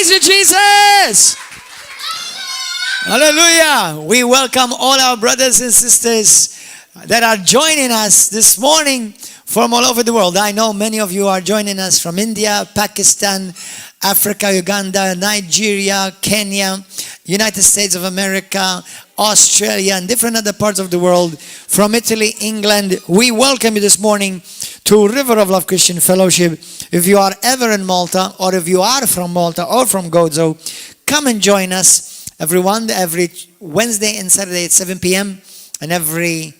Praise you, Jesus! Hallelujah! We welcome all our brothers and sisters that are joining us this morning from all over the world. I know many of you are joining us from India, Pakistan, Africa, Uganda, Nigeria, Kenya, United States of America, Australia, and different other parts of the world, from Italy, England. We welcome you this morning to River of Love Christian Fellowship. If you are ever in Malta, or if you are from Malta or from Gozo, come and join us, everyone, every Wednesday and Saturday at 7 p.m. and every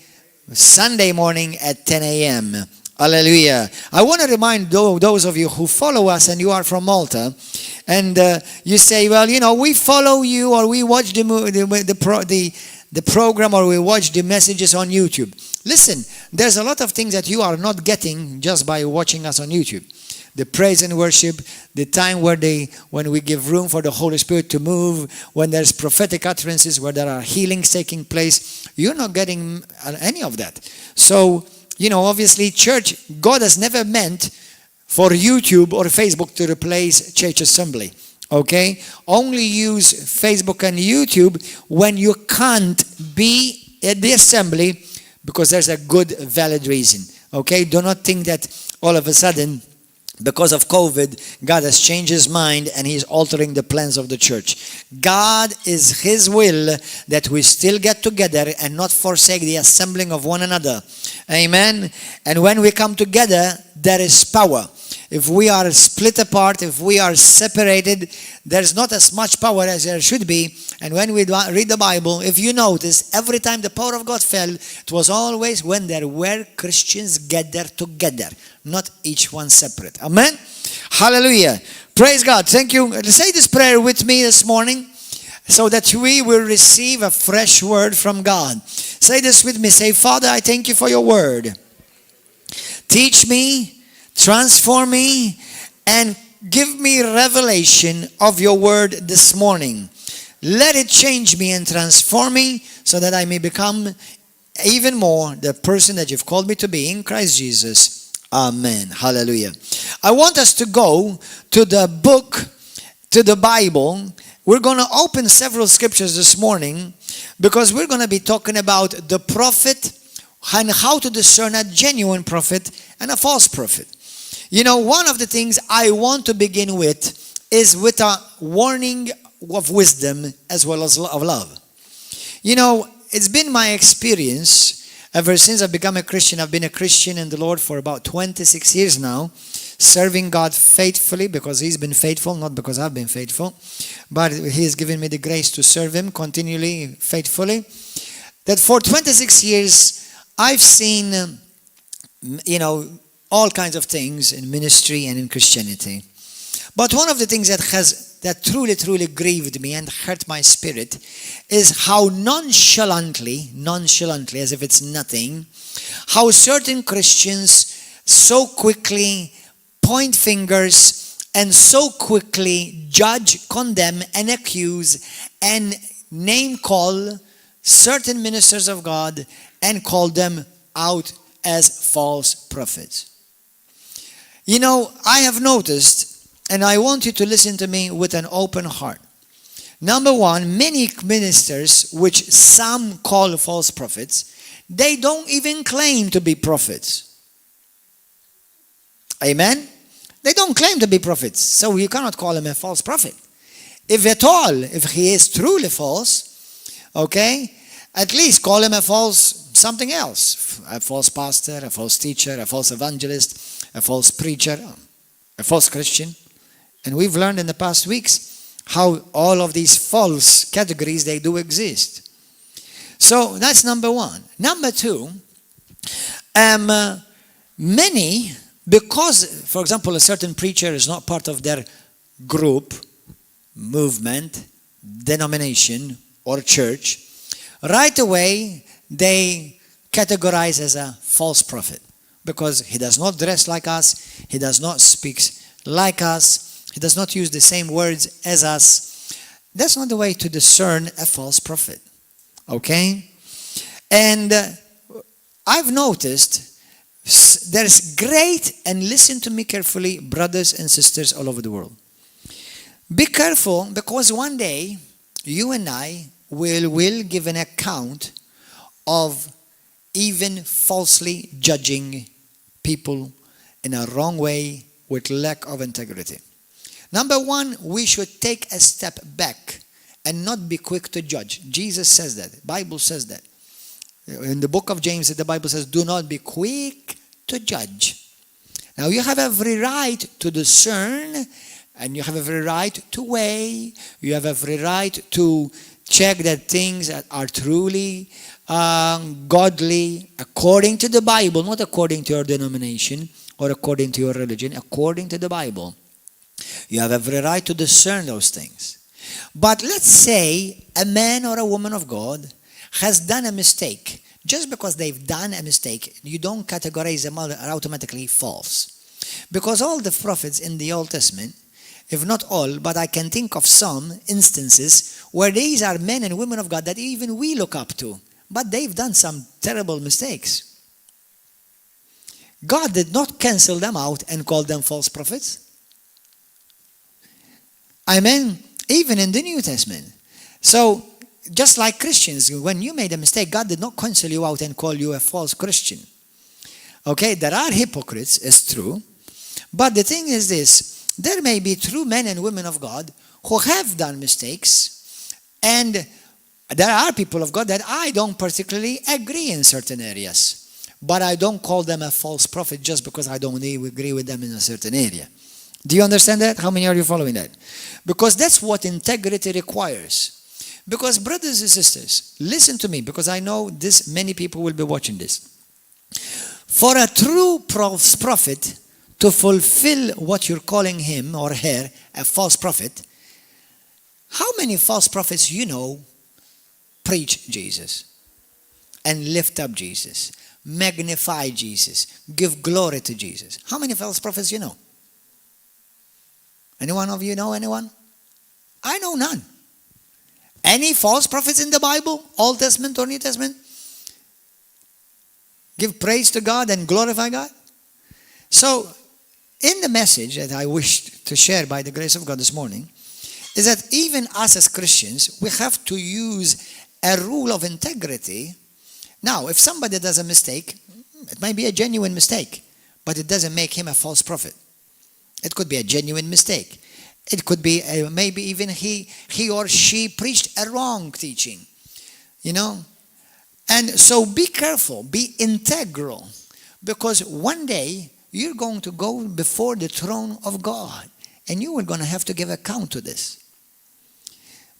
Sunday morning at 10 a.m. Hallelujah. I want to remind those of you who follow us and you are from Malta, and you say, well, you know, we follow you, or we watch the program, or we watch the messages on YouTube. Listen, there's a lot of things that you are not getting just by watching us on YouTube. The praise and worship, the time when we give room for the Holy Spirit to move, when there's prophetic utterances, where there are healings taking place, you're not getting any of that. So, you know, obviously, church, God has never meant for YouTube or Facebook to replace church assembly. Okay? Only use Facebook and YouTube when you can't be at the assembly because there's a good, valid reason. Okay? Do not think that all of a sudden, because of COVID, God has changed his mind and he's altering the plans of the church. God is his will that we still get together and not forsake the assembling of one another. Amen. And when we come together, there is power. If we are split apart, if we are separated, there's not as much power as there should be. And when we read the Bible, if you notice, every time the power of God fell, it was always when there were Christians gathered together, not each one separate. Amen? Hallelujah. Praise God. Thank you. Say this prayer with me this morning so that we will receive a fresh word from God. Say this with me. Say, Father, I thank you for your word. Teach me, transform me, and give me revelation of your word this morning. Let it change me and transform me so that I may become even more the person that you've called me to be in Christ Jesus. Amen. Hallelujah. I want us to go to the book, to the Bible. We're going to open several scriptures this morning because we're going to be talking about the prophet and how to discern a genuine prophet and a false prophet. You know, one of the things I want to begin with is with a warning of wisdom as well as of love. You know, it's been my experience ever since I've become a Christian. I've been a Christian in the Lord for about 26 years now, serving God faithfully because he's been faithful, not because I've been faithful, but he's given me the grace to serve him continually, faithfully. That for 26 years, I've seen, you know, all kinds of things in ministry and in Christianity. But one of the things that truly grieved me and hurt my spirit is how nonchalantly, as if it's nothing, how certain Christians so quickly point fingers and so quickly judge, condemn, and accuse and name call certain ministers of God and call them out as false prophets. You know, I have noticed, and I want you to listen to me with an open heart. Number one, many ministers, which some call false prophets, they don't even claim to be prophets. Amen? They don't claim to be prophets, so you cannot call him a false prophet. If at all, if he is truly false, okay, at least call him a false something else. A false pastor, a false teacher, a false evangelist, a false preacher, a false Christian. And we've learned in the past weeks how all of these false categories, they do exist. So that's number one. Number two, many, because, for example, a certain preacher is not part of their group, movement, denomination, or church, right away they categorize as a false prophet because he does not dress like us, he does not speak like us, he does not use the same words as us. That's not the way to discern a false prophet. Okay? And I've noticed there's great, and listen to me carefully, brothers and sisters all over the world. Be careful, because one day you and I will give an account of even falsely judging people in a wrong way with lack of integrity. Number one, we should take a step back and not be quick to judge. Jesus says that. The Bible says that. In the book of James, the Bible says, do not be quick to judge. Now, you have every right to discern, and you have every right to weigh. You have every right to check that things are truly godly, according to the Bible, not according to your denomination or according to your religion, according to the Bible. You have every right to discern those things. But let's say a man or a woman of God has done a mistake. Just because they've done a mistake, you don't categorize them as automatically false. Because all the prophets in the Old Testament, if not all, but I can think of some instances where these are men and women of God that even we look up to. But they've done some terrible mistakes. God did not cancel them out and call them false prophets. Amen. Even in the New Testament. So, just like Christians, when you made a mistake, God did not cancel you out and call you a false Christian. Okay, there are hypocrites, it's true. But the thing is this, there may be true men and women of God who have done mistakes, and there are people of God that I don't particularly agree in certain areas. But I don't call them a false prophet just because I don't agree with them in a certain area. Do you understand that? How many are you following that? Because that's what integrity requires. Because brothers and sisters, listen to me, because I know this, many people will be watching this. For a true prophet to fulfill what you're calling him or her, a false prophet, how many false prophets you know preach Jesus and lift up Jesus, magnify Jesus, give glory to Jesus? How many false prophets you know? Any one of you know anyone? I know none. Any false prophets in the Bible, Old Testament or New Testament? Give praise to God and glorify God? So, in the message that I wish to share by the grace of God this morning, is that even us as Christians, we have to use a rule of integrity. Now, if somebody does a mistake, it might be a genuine mistake, but it doesn't make him a false prophet. It could be a genuine mistake. It could be maybe even he or she preached a wrong teaching. You know? And so be careful, be integral, because one day you're going to go before the throne of God and you are going to have to give account to this.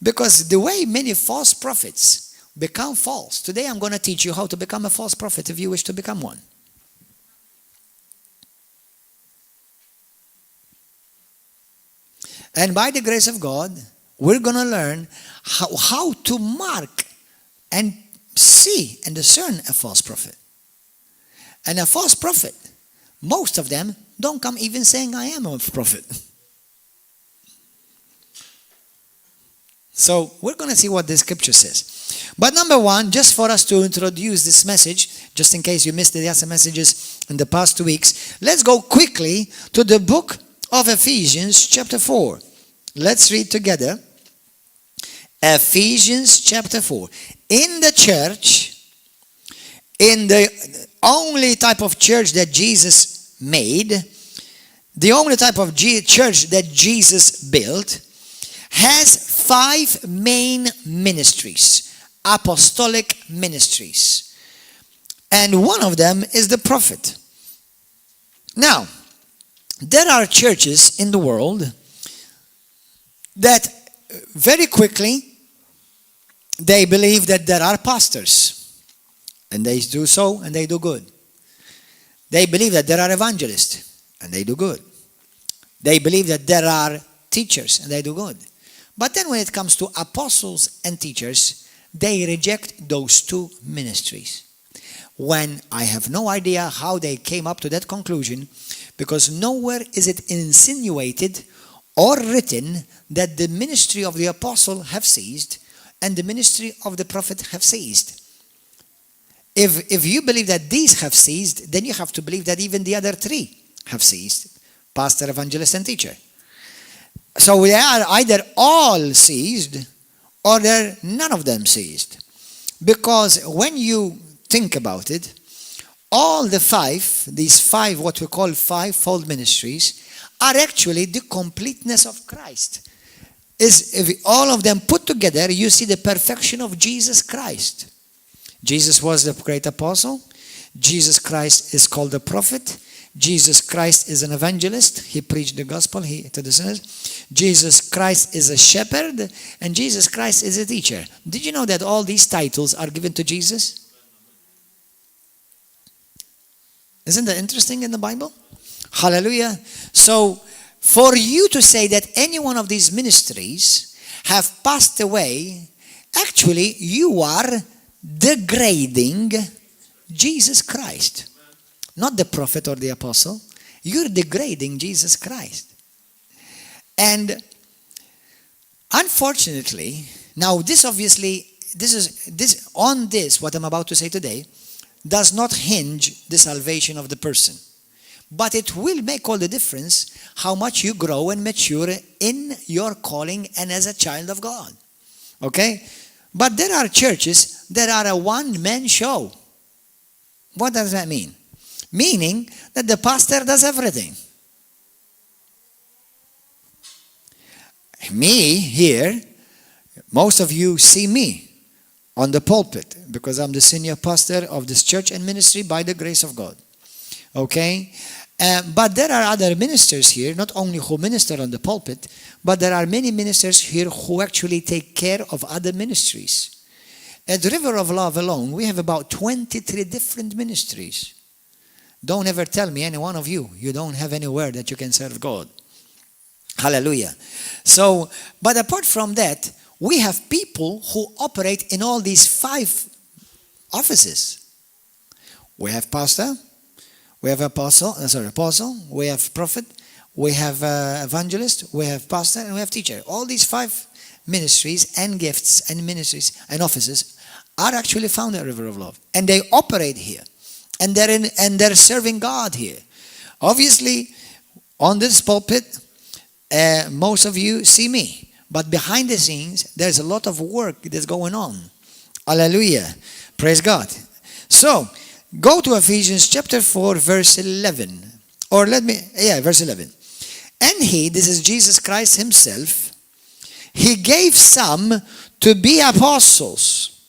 Because the way many false prophets become false, today I'm going to teach you how to become a false prophet if you wish to become one. And by the grace of God, we're going to learn how to mark and see and discern a false prophet. And a false prophet, most of them don't come even saying, I am a prophet. So we're going to see what the scripture says. But number one, just for us to introduce this message, just in case you missed the other messages in the past 2 weeks, let's go quickly to the book of Ephesians chapter 4. Let's read together. Ephesians chapter 4. In the church, in the only type of church that Jesus made, the only type of church that Jesus built, has 5 main ministries, apostolic ministries. And one of them is the prophet. Now, there are churches in the world that very quickly they believe that there are pastors, and they do so and they do good. They believe that there are evangelists and they do good. They believe that there are teachers and they do good. But then when it comes to apostles and teachers, they reject those 2 ministries. When I have no idea how they came up to that conclusion, because nowhere is it insinuated or written that the ministry of the apostle have ceased and the ministry of the prophet have ceased. If you believe that these have ceased, then you have to believe that even the other 3 have ceased: pastor, evangelist, and teacher. So they are either all seized or they're none of them seized. Because when you think about it, all the these five, what we call five-fold ministries, are actually the completeness of Christ. If all of them put together, you see the perfection of Jesus Christ. Jesus was the great apostle. Jesus Christ is called a prophet. Jesus Christ is an evangelist. He preached the gospel to the sinners. Jesus Christ is a shepherd. And Jesus Christ is a teacher. Did you know that all these titles are given to Jesus? Isn't that interesting in the Bible? Hallelujah. So, for you to say that any one of these ministries have passed away, actually you are degrading Jesus Christ. Not the prophet or the apostle. You're degrading Jesus Christ. And unfortunately, now this obviously, what I'm about to say today, does not hinge the salvation of the person. But it will make all the difference how much you grow and mature in your calling and as a child of God. Okay? But there are churches that are a one-man show. What does that mean? Meaning that the pastor does everything. Me here, most of you see me on the pulpit because I'm the senior pastor of this church and ministry by the grace of God. Okay? But there are other ministers here, not only who minister on the pulpit, but there are many ministers here who actually take care of other ministries. At River of Love alone, we have about 23 different ministries. Don't ever tell me, any one of you don't have anywhere that you can serve God. Hallelujah. So, but apart from that, we have people who operate in all these five offices. We have pastor, we have apostle, we have prophet, we have evangelist, we have pastor, and we have teacher. All these five ministries and gifts and ministries and offices are actually found at River of Love. And they operate here. And they're serving God here. Obviously, on this pulpit, most of you see me. But behind the scenes, there's a lot of work that's going on. Hallelujah. Praise God. So, go to Ephesians chapter 4, verse 11. Verse 11. And he, this is Jesus Christ himself, he gave some to be apostles,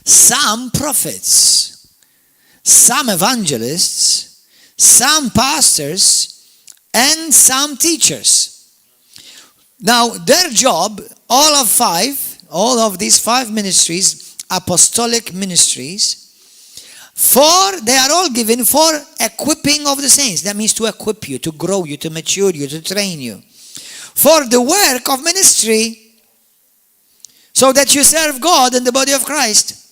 some prophets, some evangelists, some pastors, and some teachers. Now, their job, all of these five ministries, apostolic ministries, they are all given for equipping of the saints. That means to equip you, to grow you, to mature you, to train you. For the work of ministry, so that you serve God and the body of Christ.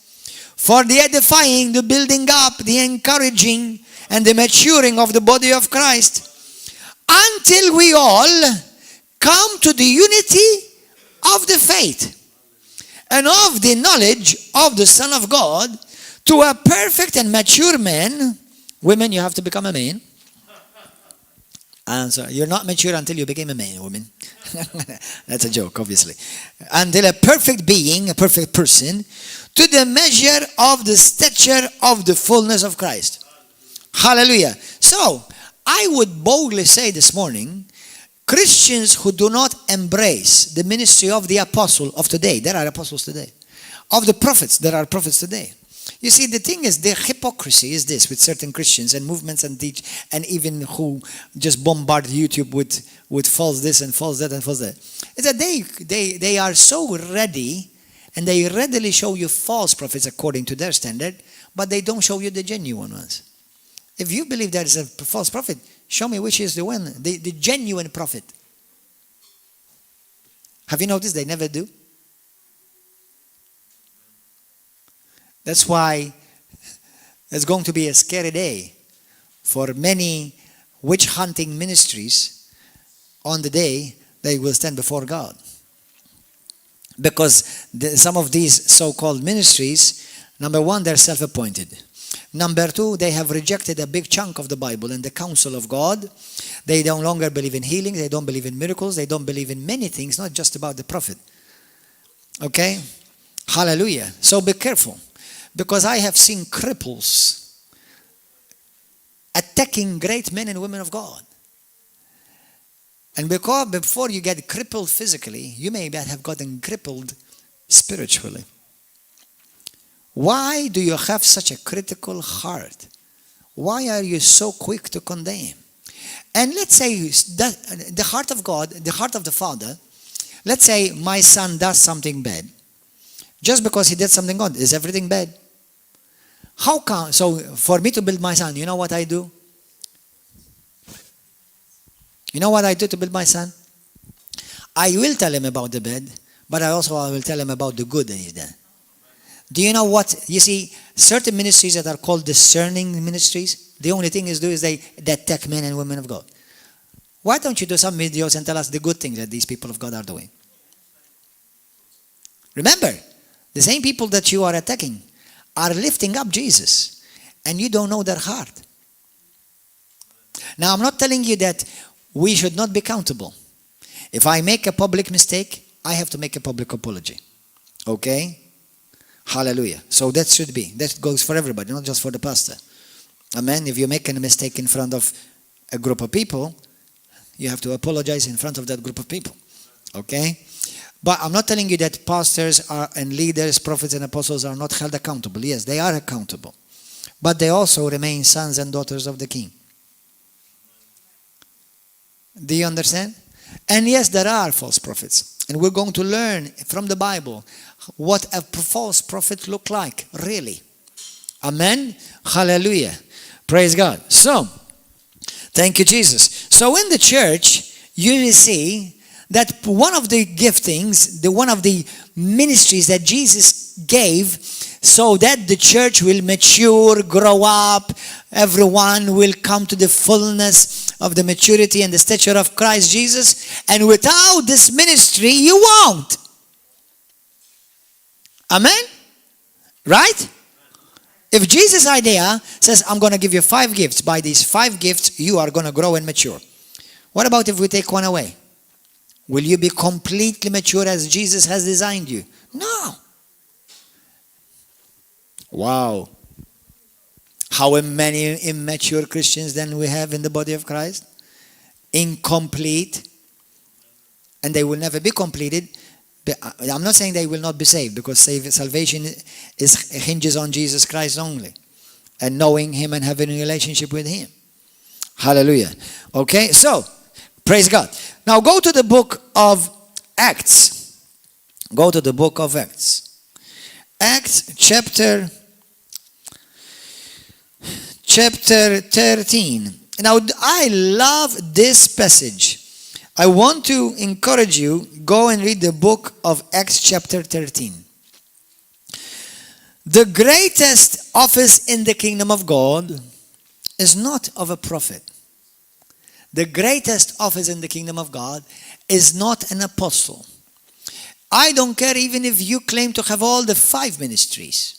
For the edifying, the building up, the encouraging, and the maturing of the body of Christ, until we all come to the unity of the faith and of the knowledge of the Son of God, to a perfect and mature man. Women, you have to become a man. And so you're not mature until you became a man, women. That's a joke, obviously. Until a perfect being, a perfect person, to the measure of the stature of the fullness of Christ. Hallelujah. So, I would boldly say this morning, Christians who do not embrace the ministry of the apostle of today, there are apostles today, of the prophets, there are prophets today. You see, the thing is, the hypocrisy is this with certain Christians and movements and and even who just bombard YouTube with false this and false that and false that. Is that they are so ready, and they readily show you false prophets according to their standard, but they don't show you the genuine ones. If you believe there is a false prophet, show me which is the one, the genuine prophet. Have you noticed they never do? That's why it's going to be a scary day for many witch hunting ministries on the day they will stand before God. Because some of these so-called ministries, number one, they're self-appointed. Number two, they have rejected a big chunk of the Bible and the counsel of God. They no longer believe in healing. They don't believe in miracles. They don't believe in many things, not just about the prophet. Okay? Hallelujah. So be careful. Because I have seen cripples attacking great men and women of God. And because before you get crippled physically, you may have gotten crippled spiritually. Why do you have such a critical heart? Why are you so quick to condemn? And let's say that the heart of God, the heart of the Father, let's say my son does something bad. Just because he did something good, is everything bad? How come? So for me to build my son, you know what I do? You know what I do to build my son? I will tell him about the bad, but I will tell him about the good that he's done. Do you know what? You see, certain ministries that are called discerning ministries, the only thing is they attack men and women of God. Why don't you do some videos and tell us the good things that these people of God are doing? Remember, the same people that you are attacking are lifting up Jesus, and you don't know their heart. Now, I'm not telling you that we should not be accountable. If I make a public mistake, I have to make a public apology. Okay? Hallelujah. So that goes for everybody, not just for the pastor. Amen. If you make a mistake in front of a group of people, you have to apologize in front of that group of people. Okay? But I'm not telling you that pastors and leaders, prophets and apostles are not held accountable. Yes, they are accountable. But they also remain sons and daughters of the King. Do you understand? And yes, there are false prophets. And we're going to learn from the Bible what a false prophet look like, really. Amen? Hallelujah. Praise God. So, thank you, Jesus. So in the church, you will see that one of the giftings, one of the ministries that Jesus gave so that the church will mature, grow up, everyone will come to the fullness of the maturity and the stature of Christ Jesus. And without this ministry, you won't. Amen? Right? If Jesus' idea says, I'm going to give you 5 gifts, by these 5 gifts, you are going to grow and mature. What about if we take one away? Will you be completely mature as Jesus has designed you? No. Wow. How many immature Christians then we have in the body of Christ? Incomplete. And they will never be completed. But I'm not saying they will not be saved, because salvation hinges on Jesus Christ only. And knowing Him and having a relationship with Him. Hallelujah. Okay, so, praise God. Now go to the book of Acts. Go to the book of Acts. Acts chapter 13. Now I love this passage. I want to encourage you, go and read the book of Acts chapter 13. The greatest office in the kingdom of God is not of a prophet. The greatest office in the kingdom of God is not an apostle. I don't care even if you claim to have all the 5 ministries.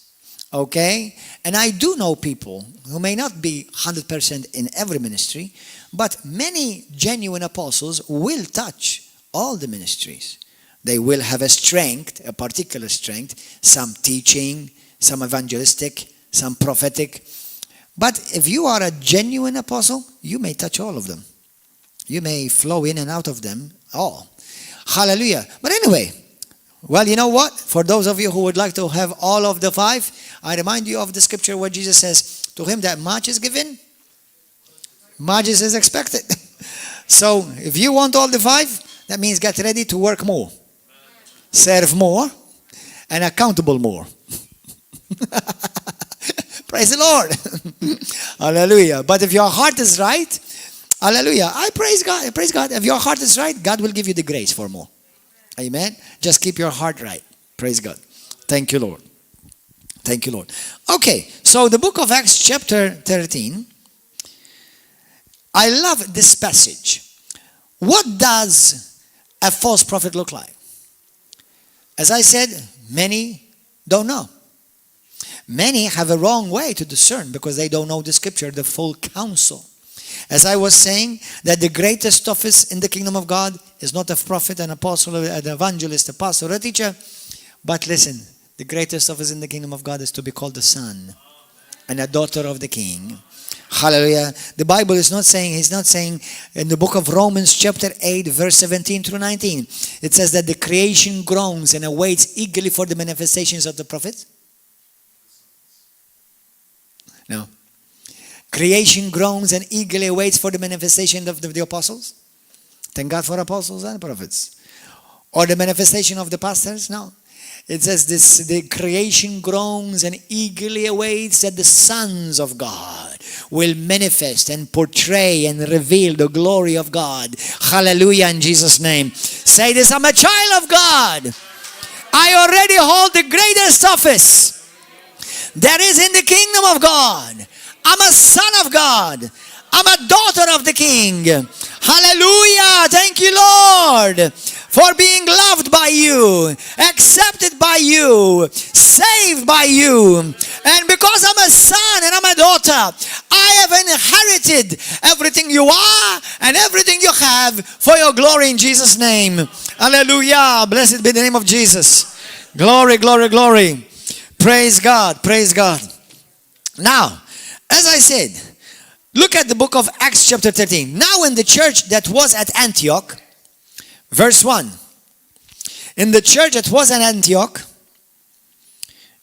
Okay? And I do know people who may not be 100% in every ministry, but many genuine apostles will touch all the ministries. They will have a strength, a particular strength, some teaching, some evangelistic, some prophetic. But if you are a genuine apostle, you may touch all of them. You may flow in and out of them all. Hallelujah. But anyway, well, you know what? For those of you who would like to have all of the 5, I remind you of the scripture where Jesus says, to him that much is given, much is expected. So if you want all the 5, that means get ready to work more, serve more, and accountable more. Praise the Lord. Hallelujah. But if your heart is right, hallelujah. I praise God. I praise God. If your heart is right, God will give you the grace for more. Amen. Just keep your heart right. Praise God. Thank you, Lord. Thank you, Lord. Okay, so the book of Acts chapter 13. I love this passage. What does a false prophet look like? As I said, many don't know. Many have a wrong way to discern because they don't know the scripture, the full counsel. As I was saying, that the greatest office in the kingdom of God is not a prophet, an apostle, an evangelist, a pastor, a teacher. But listen, the greatest office in the kingdom of God is to be called the son and a daughter of the king. Hallelujah. The Bible is not saying, he's not saying in the book of Romans chapter 8 verse 17 through 19. It says that the creation groans and awaits eagerly for the manifestations of the prophets. No. Creation groans and eagerly waits for the manifestation of the apostles. Thank God for apostles and prophets. Or the manifestation of the pastors? No. It says this, the creation groans and eagerly awaits that the sons of God will manifest and portray and reveal the glory of God. Hallelujah in Jesus' name. Say this, I'm a child of God. I already hold the greatest office that is in the kingdom of God. I'm a son of God. I'm a daughter of the King. Hallelujah. Thank you, Lord, for being loved by you, accepted by you, saved by you. And because I'm a son and I'm a daughter, I have inherited everything you are and everything you have for your glory in Jesus' name. Hallelujah. Blessed be the name of Jesus. Glory, glory, glory. Praise God. Praise God. Now, as I said, look at the book of Acts chapter 13. Now in the church that was at Antioch, verse 1. In the church that was at Antioch,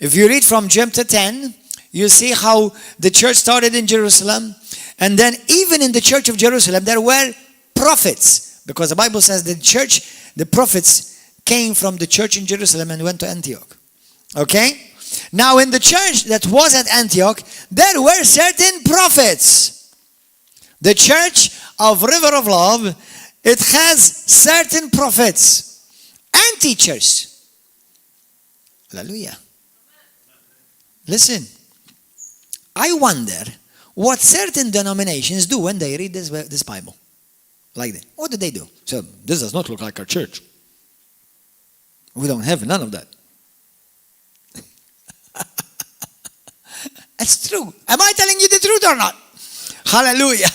if you read from chapter 10, you see how the church started in Jerusalem. And then even in the church of Jerusalem, there were prophets. Because the Bible says the church, the prophets came from the church in Jerusalem and went to Antioch. Okay? Now in the church that was at Antioch, there were certain prophets. The church of River of Love, it has certain prophets and teachers. Hallelujah. Listen, I wonder what certain denominations do when they read this Bible. Like that. What do they do? So, this does not look like our church. We don't have none of that. It's true. Am I telling you the truth or not? Hallelujah.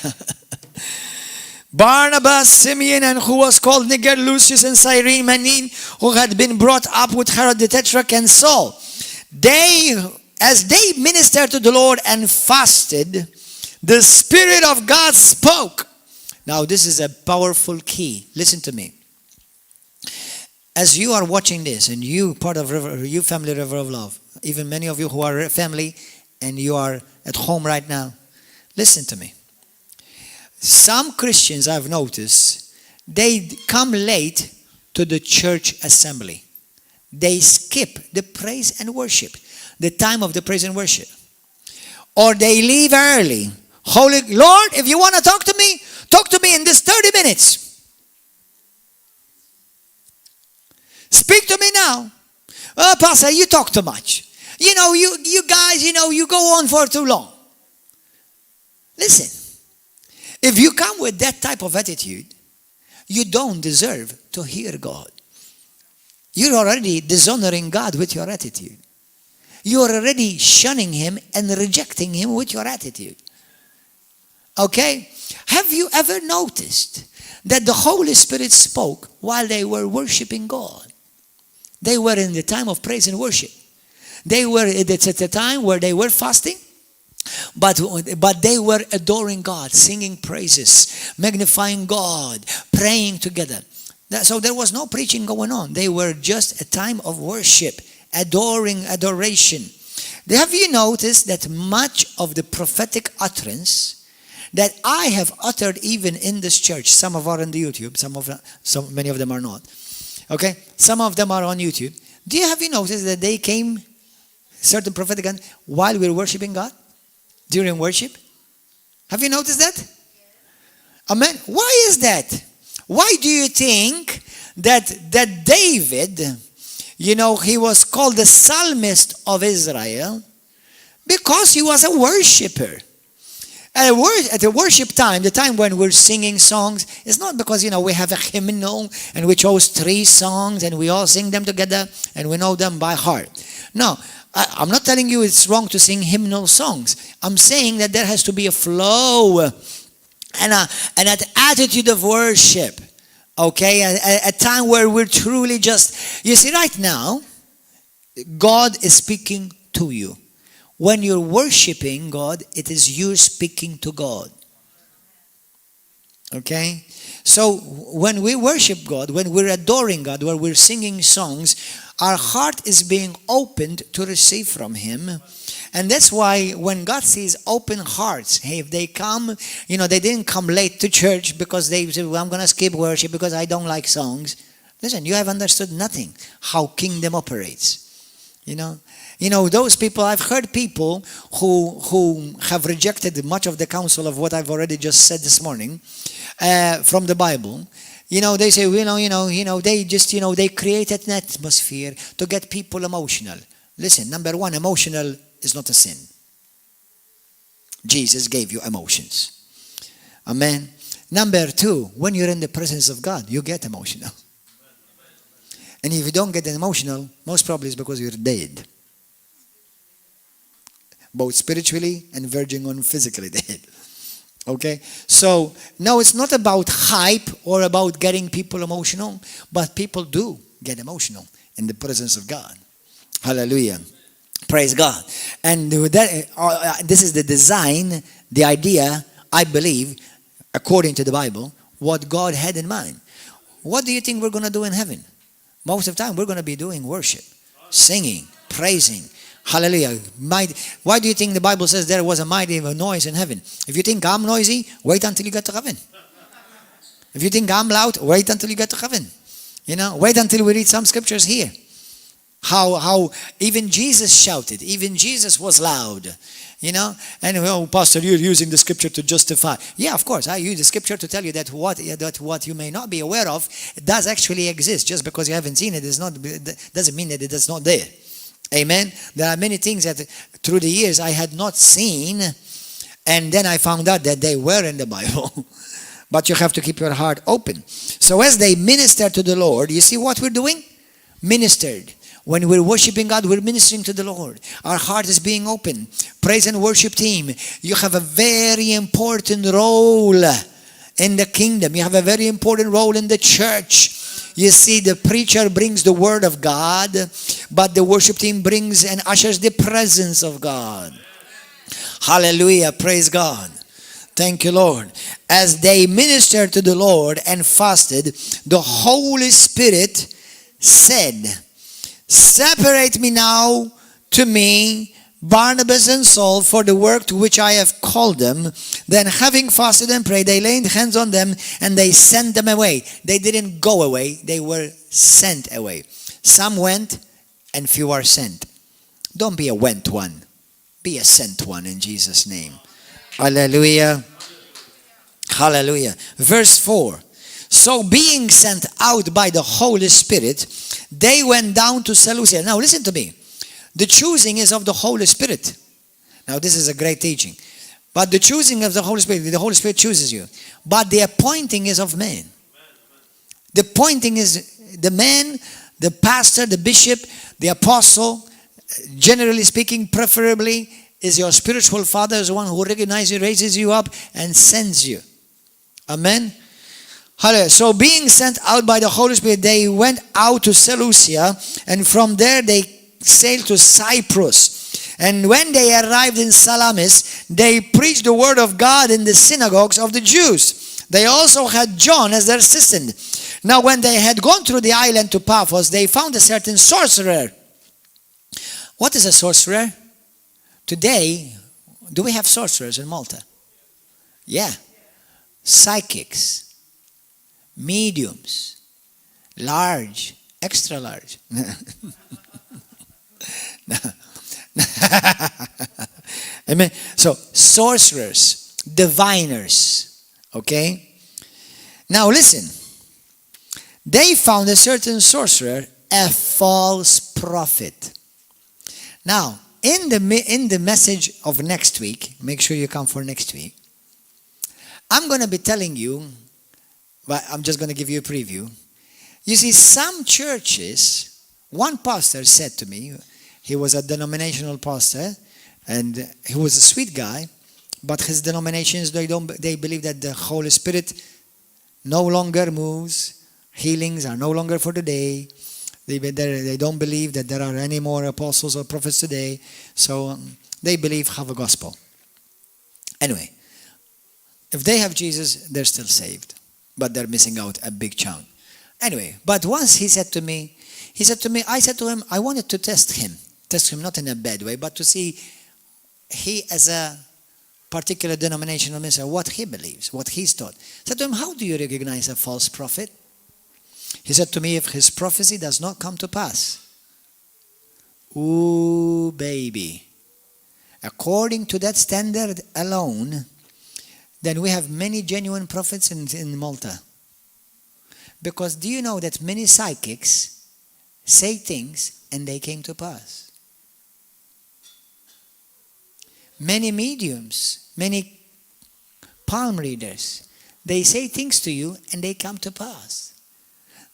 Barnabas, Simeon, and who was called Niger, Lucius, and Cyrene, Manin, who had been brought up with Herod the Tetrarch and Saul. As they ministered to the Lord and fasted, the Spirit of God spoke. Now this is a powerful key. Listen to me. As you are watching this, and you part of you family River of Love, even many of you who are family and you are at home right now, listen to me. Some Christians I've noticed, they come late to the church assembly. They skip the praise and worship, the time of the praise and worship. Or they leave early. Holy Lord, if you want to talk to me in this 30 minutes. Speak to me now. Oh, Pastor, you talk too much. You guys, you go on for too long. Listen, if you come with that type of attitude, you don't deserve to hear God. You're already dishonoring God with your attitude. You're already shunning Him and rejecting Him with your attitude. Okay? Have you ever noticed that the Holy Spirit spoke while they were worshiping God? They were in the time of praise and worship. It's at the time where they were fasting, but they were adoring God, singing praises, magnifying God, praying together. So there was no preaching going on. They were just a time of worship, adoration. Have you noticed that much of the prophetic utterance that I have uttered even in this church, some of are on the YouTube, many of them are not. Okay, some of them are on YouTube. Have you noticed that they came certain prophetic while we were worshiping God during worship? Have you noticed that? Yes. Amen. Why is that? Why do you think that David, he was called the Psalmist of Israel? Because he was a worshiper. At the worship time, the time when we're singing songs, it's not because, we have a hymnal and we chose 3 songs and we all sing them together and we know them by heart. No, I'm not telling you it's wrong to sing hymnal songs. I'm saying that there has to be a flow and an attitude of worship. Okay, a time where we're truly just, you see, right now, God is speaking to you. When you're worshiping God, it is you speaking to God. Okay? So when we worship God, when we're adoring God, when we're singing songs, our heart is being opened to receive from Him. And that's why when God sees open hearts, hey, if they come, they didn't come late to church because they said, well, I'm going to skip worship because I don't like songs. Listen, you have understood nothing how kingdom operates. Those people, I've heard people who have rejected much of the counsel of what I've already just said this morning from the Bible. They say, they created an atmosphere to get people emotional. Listen, number one, emotional is not a sin. Jesus gave you emotions. Amen. Number two, when you're in the presence of God, you get emotional. And if you don't get emotional, most probably it's because you're dead. Both spiritually and verging on physically dead. Okay? So, no, it's not about hype or about getting people emotional, but people do get emotional in the presence of God. Hallelujah. Praise God. And this is the design, the idea, I believe, according to the Bible, what God had in mind. What do you think we're going to do in heaven? Most of the time, we're going to be doing worship, singing, praising. Hallelujah. Why do you think the Bible says there was a mighty noise in heaven? If you think I'm noisy, wait until you get to heaven. If you think I'm loud, wait until you get to heaven. Wait until we read some scriptures here. How even Jesus shouted. Even Jesus was loud. And Pastor, you're using the scripture to justify. Yeah, of course, I use the scripture to tell you that what you may not be aware of, it does actually exist. Just because you haven't seen it doesn't mean that it is not there. Amen. There are many things that through the years I had not seen, and then I found out that they were in the Bible. But you have to keep your heart open. So as they minister to the Lord, you see what we're doing? Ministered. When we're worshiping God, we're ministering to the Lord. Our heart is being open. Praise and worship team, you have a very important role in the kingdom. You have a very important role in the church. You see, the preacher brings the word of God, but the worship team brings and ushers the presence of God. Hallelujah. Praise God. Thank you, Lord. As they ministered to the Lord and fasted, the Holy Spirit said, separate me now to me, Barnabas and Saul, for the work to which I have called them. Then having fasted and prayed, they laid hands on them and they sent them away. They didn't go away, they were sent away. Some went and few are sent. Don't be a went one. Be a sent one in Jesus' name. Hallelujah. Hallelujah. Verse 4. So being sent out by the Holy Spirit, they went down to Seleucia. Now listen to me. The choosing is of the Holy Spirit. Now this is a great teaching. But the choosing of the Holy Spirit chooses you. But the appointing is of man. The appointing is the man, the pastor, the bishop, the apostle, generally speaking, preferably, is your spiritual father, is the one who recognizes you, raises you up, and sends you. Amen. Hallelujah. So being sent out by the Holy Spirit, they went out to Seleucia, and from there they sailed to Cyprus. And when they arrived in Salamis, they preached the word of God in the synagogues of the Jews. They also had John as their assistant. Now when they had gone through the island to Paphos, they found a certain sorcerer. What is a sorcerer? Today, do we have sorcerers in Malta? Yeah. Psychics, mediums, large, extra large. Amen. So, sorcerers, diviners. Okay? Now listen. They found a certain sorcerer, a false prophet. Now, in the message of next week, make sure you come for next week, I'm going to be telling you, but I'm just going to give you a preview. You see, some churches, one pastor said to me, He was a denominational pastor, and he was a sweet guy, but his denominations, they believe that the Holy Spirit no longer moves, healings are no longer for today. They don't believe that there are any more apostles or prophets today, so they believe have a gospel. Anyway, if they have Jesus, they're still saved, but they're missing out a big chunk. Anyway, but once I said to him, I wanted to test him not in a bad way, but to see he as a particular denominational minister, what he believes, what he's taught. I said to him, how do you recognize a false prophet? He said to me, if his prophecy does not come to pass. Ooh, baby. According to that standard alone, then we have many genuine prophets in Malta. Because do you know that many psychics say things and they came to pass? Many mediums, many palm readers, they say things to you and they come to pass.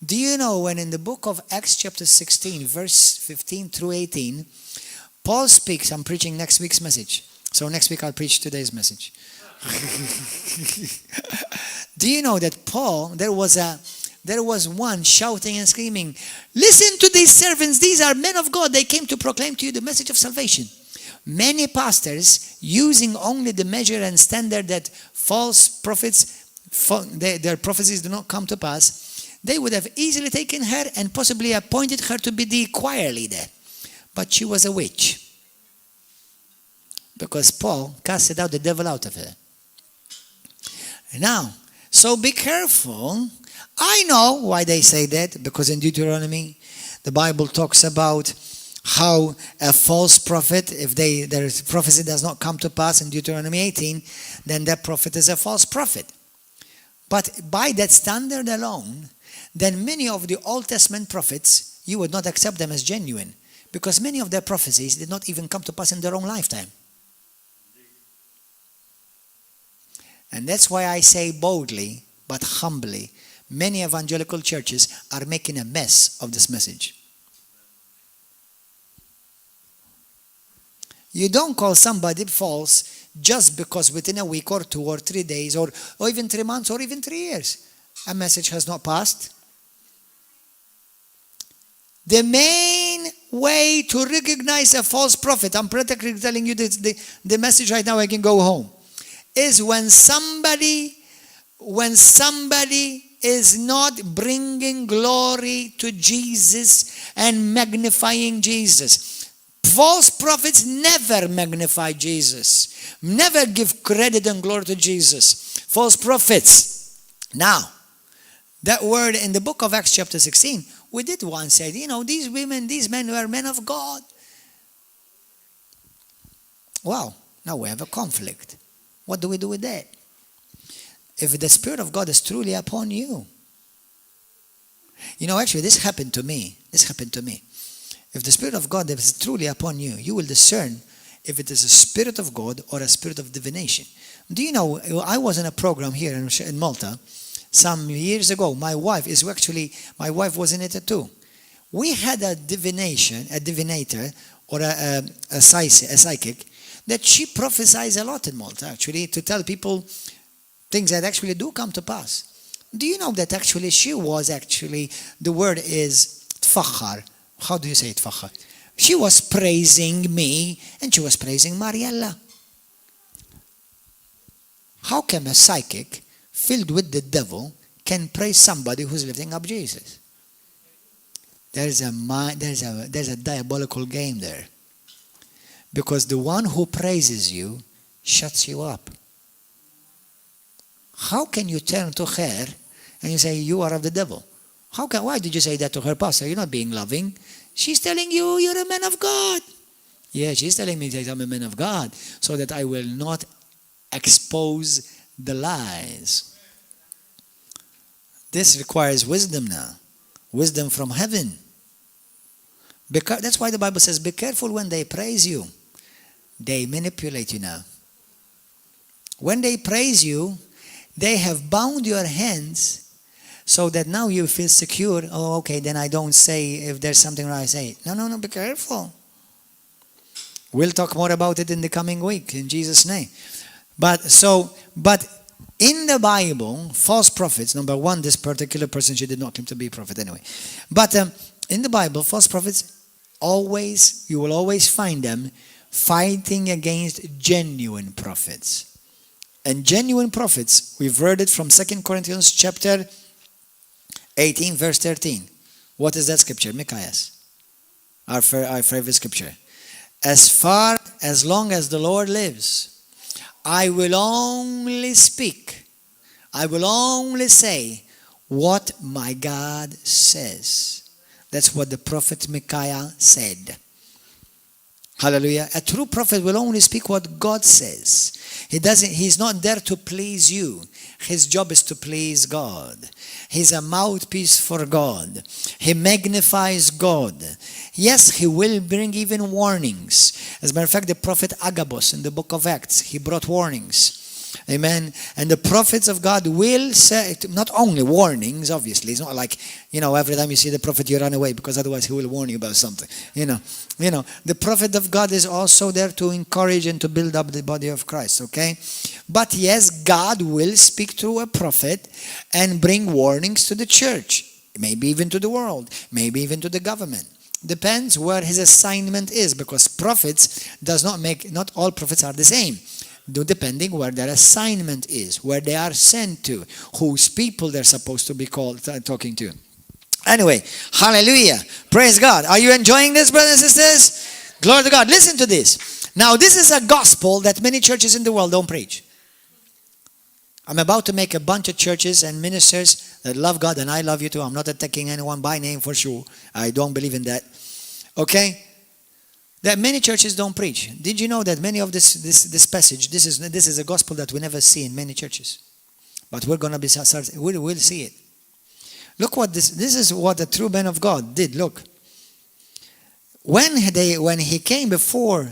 Do you know when in the book of Acts chapter 16, verse 15 through 18, Paul speaks, I'm preaching next week's message. So next week I'll preach today's message. Do you know that Paul, there was one shouting and screaming, listen to these servants, these are men of God, they came to proclaim to you the message of salvation. Many pastors, using only the measure and standard that false prophets, their prophecies do not come to pass, they would have easily taken her and possibly appointed her to be the choir leader. But she was a witch. Because Paul casted out the devil out of her. Now, so be careful. I know why they say that, because in Deuteronomy, the Bible talks about how a false prophet, if their prophecy does not come to pass in Deuteronomy 18, then that prophet is a false prophet. But by that standard alone, then many of the Old Testament prophets, you would not accept them as genuine, because many of their prophecies did not even come to pass in their own lifetime. And that's why I say boldly, but humbly, many evangelical churches are making a mess of this message. You don't call somebody false just because within a week or 2 or 3 days or even 3 months or even 3 years, a message has not passed. The main way to recognize a false prophet, I'm practically telling you the message right now, I can go home, is when somebody is not bringing glory to Jesus and magnifying Jesus. False prophets never magnify Jesus, never give credit and glory to Jesus. False prophets. Now, that word in the book of Acts chapter 16, we did once say, these women, these men were men of God. Wow, now we have a conflict. What do we do with that? If the Spirit of God is truly upon you. Actually, this happened to me. If the Spirit of God is truly upon you, you will discern if it is a Spirit of God or a spirit of divination. Do you know, I was in a program here in Malta some years ago. My wife was in it too. We had a divinator, or a psychic, that she prophesies a lot in Malta, actually, to tell people things that actually do come to pass. Do you know that actually the word is tfakhar. How do you say it, tfakhar? She was praising me and she was praising Mariella. How come a psychic filled with the devil can praise somebody who's lifting up Jesus? There's a diabolical game there. Because the one who praises you shuts you up. How can you turn to her and you say, you are of the devil? Why did you say that to her, Pastor? You're not being loving. She's telling you, you're a man of God. Yeah, she's telling me that I'm a man of God, so that I will not expose the lies. This requires wisdom now. Wisdom from heaven. That's why the Bible says, be careful when they praise you. They manipulate you now. When they praise you, they have bound your hands so that now you feel secure. Oh, okay, then I don't say, if there's something wrong, I say, no, be careful. We'll talk more about it in the coming week, in Jesus' name. But in the Bible, false prophets, number one, this particular person, she did not claim to be a prophet anyway. But in the Bible, false prophets, you will always find them fighting against genuine prophets. And genuine prophets, we've heard it from 2 Corinthians chapter 18, verse 13. What is that scripture? Micaiah. Our favorite scripture. As long as the Lord lives, I will only speak. I will only say what my God says. That's what the prophet Micaiah said. Hallelujah. A true prophet will only speak what God says. He's not there to please you. His job is to please God. He's a mouthpiece for God. He magnifies God. Yes, he will bring even warnings. As a matter of fact, the prophet Agabus in the book of Acts, he brought warnings. Amen. And the prophets of God will say, not only warnings, obviously. It's not like, every time you see the prophet, you run away, because otherwise he will warn you about something. The prophet of God is also there to encourage and to build up the body of Christ, okay? But yes, God will speak through a prophet and bring warnings to the church, maybe even to the world, maybe even to the government. Depends where his assignment is, because prophets not all prophets are the same. Depending where their assignment is, where they are sent to, whose people they're supposed to be talking to. Anyway, hallelujah. Praise God. Are you enjoying this, brothers and sisters? Glory to God. Listen to this. Now, this is a gospel that many churches in the world don't preach. I'm about to make a bunch of churches and ministers that love God, and I love you too. I'm not attacking anyone by name for sure. I don't believe in that. Okay? That many churches don't preach. Did you know that many of this passage, this is a gospel that we never see in many churches, but we're gonna we'll see it. Look what this is what a true man of God did. Look, when he came before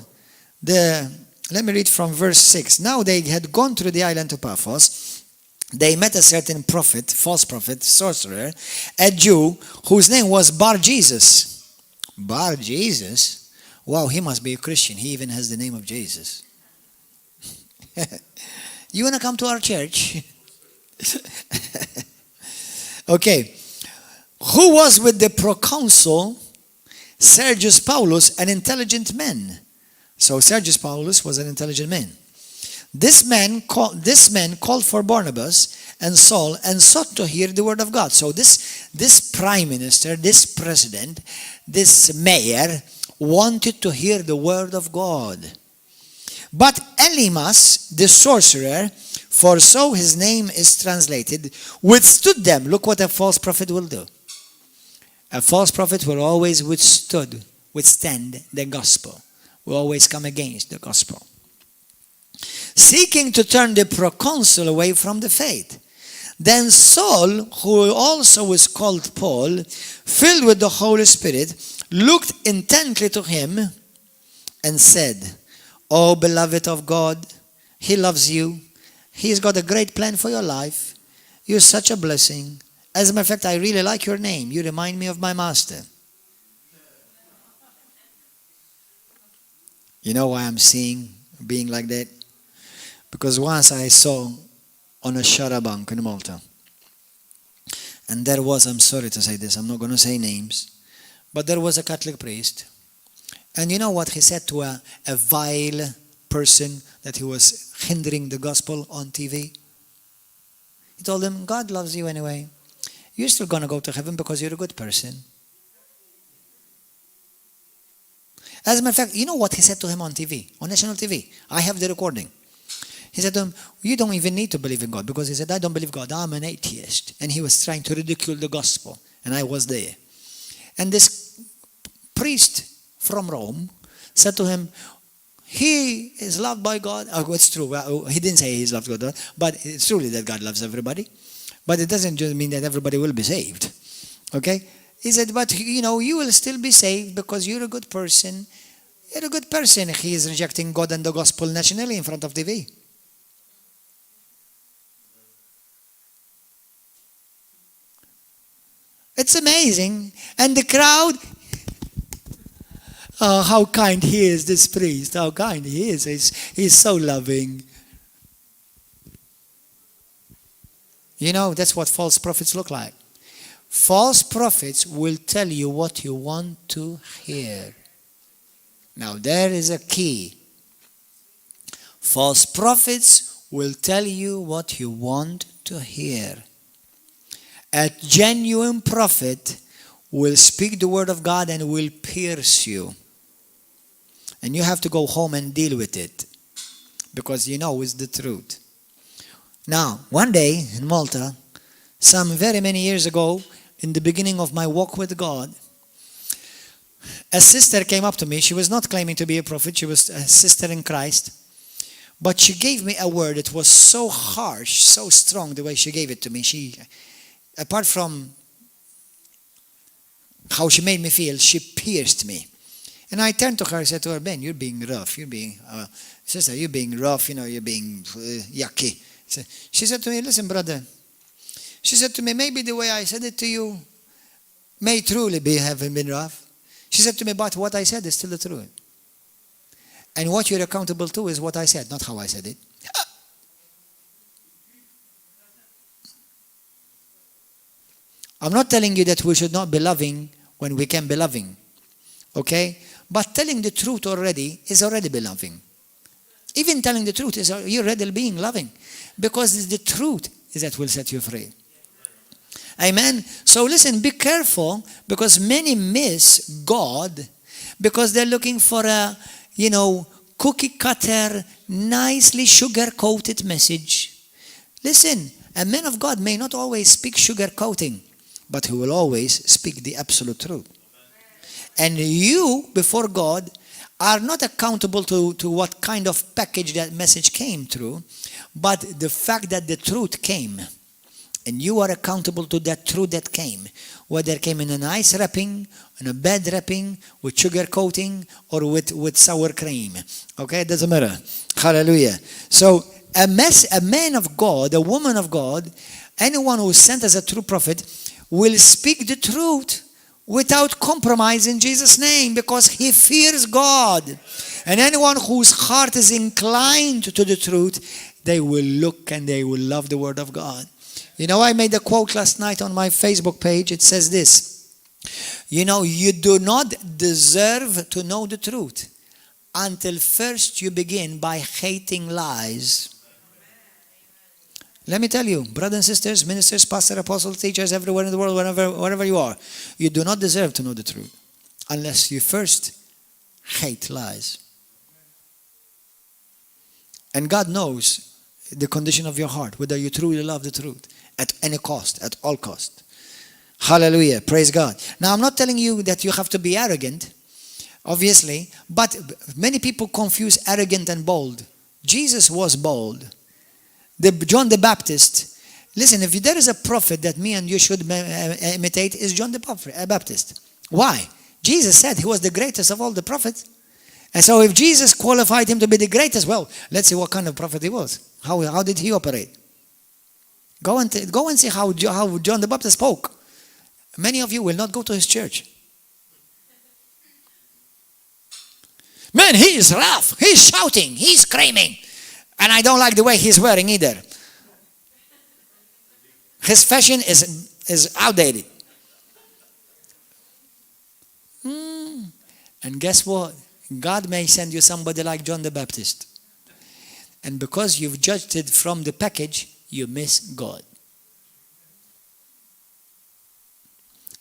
let me read from verse 6. Now they had gone through the island of Paphos. They met a certain prophet, false prophet, sorcerer, a Jew whose name was Bar Jesus. Bar Jesus. Wow, he must be a Christian. He even has the name of Jesus. You want to come to our church? Okay. Who was with the proconsul Sergius Paulus, an intelligent man. So Sergius Paulus was an intelligent man. This man called for Barnabas and Saul and sought to hear the word of God. So this prime minister, this president, this mayor wanted to hear the word of God. But Elymas, the sorcerer, for so his name is translated, withstood them. Look what a false prophet will do. A false prophet will always withstand the gospel. Will always come against the gospel. Seeking to turn the proconsul away from the faith. Then Saul, who also was called Paul, filled with the Holy Spirit, looked intently to him and said, "O beloved of God, He loves you. He's got a great plan for your life. You're such a blessing. As a matter of fact, I really like your name. You remind me of my master." You know why I'm being like that? Because once I saw on a sharabank in Malta, and there was, I'm sorry to say this, I'm not going to say names, but there was a Catholic priest, and you know what he said to a vile person that he was hindering the gospel on TV? He told him, "God loves you anyway. You're still going to go to heaven because you're a good person." As a matter of fact, you know what he said to him on TV, on national TV? I have the recording. He said to him, "You don't even need to believe in God," because he said, "I don't believe God, I'm an atheist." And he was trying to ridicule the gospel. And I was there. And this priest from Rome said to him, "He is loved by God." Oh, it's true. He didn't say he's loved by God, but it's truly that God loves everybody. But it doesn't just mean that everybody will be saved. Okay? He said, "But you will still be saved because you're a good person." You're a good person. He is rejecting God and the gospel nationally in front of TV. It's amazing. And the crowd, Oh, how kind he is, this priest. How kind he is. He's so loving. You know, that's what false prophets look like. False prophets will tell you what you want to hear. Now, there is a key. False prophets will tell you what you want to hear. A genuine prophet will speak the word of God and will pierce you. And you have to go home and deal with it, because you know it's the truth. Now, one day in Malta, some very many years ago, in the beginning of my walk with God, a sister came up to me. She was not claiming to be a prophet. She was a sister in Christ. But she gave me a word. It was so harsh, so strong, the way she gave it to me. She, apart from how she made me feel, she pierced me. And I turned to her and said to her, Ben, you're being rough. You're being, sister, you're being rough. You know, you're being yucky. She said to me, listen, brother. She said to me, maybe the way I said it to you may truly have been rough. She said to me, but what I said is still the truth. And what you're accountable to is what I said, not how I said it. I'm not telling you that we should not be loving when we can be loving. Okay? But telling the truth already is already be loving. Even telling the truth is you're already being loving. Because it's the truth is that will set you free. Amen? So listen, be careful, because many miss God because they're looking for a, cookie cutter, nicely sugar-coated message. Listen, a man of God may not always speak sugar-coating, but he will always speak the absolute truth. And you, before God, are not accountable to what kind of package that message came through, but the fact that the truth came. And you are accountable to that truth that came. Whether it came in a nice wrapping, in a bad wrapping, with sugar coating, or with sour cream. Okay, it doesn't matter. Hallelujah. So a man of God, a woman of God, anyone who is sent as a true prophet will speak the truth without compromise in Jesus' name, because he fears God. And anyone whose heart is inclined to the truth, they will look and they will love the word of God. I made a quote last night on my Facebook page. It says this. You do not deserve to know the truth until first you begin by hating lies. Let me tell you, brothers and sisters, ministers, pastors, apostles, teachers, everywhere in the world, wherever you are, you do not deserve to know the truth unless you first hate lies. And God knows the condition of your heart, whether you truly love the truth at any cost, at all cost. Hallelujah. Praise God. Now, I'm not telling you that you have to be arrogant, obviously, but many people confuse arrogant and bold. Jesus was bold. John the Baptist, listen, if there is a prophet that me and you should imitate, is John the Baptist. Why? Jesus said he was the greatest of all the prophets. And so if Jesus qualified him to be the greatest, well, let's see what kind of prophet he was. How did he operate? Go and see how John the Baptist spoke. Many of you will not go to his church. Man, he is rough. He's shouting. He's screaming. And I don't like the way he's wearing either. His fashion is outdated. And guess what? God may send you somebody like John the Baptist. And because you've judged it from the package, you miss God.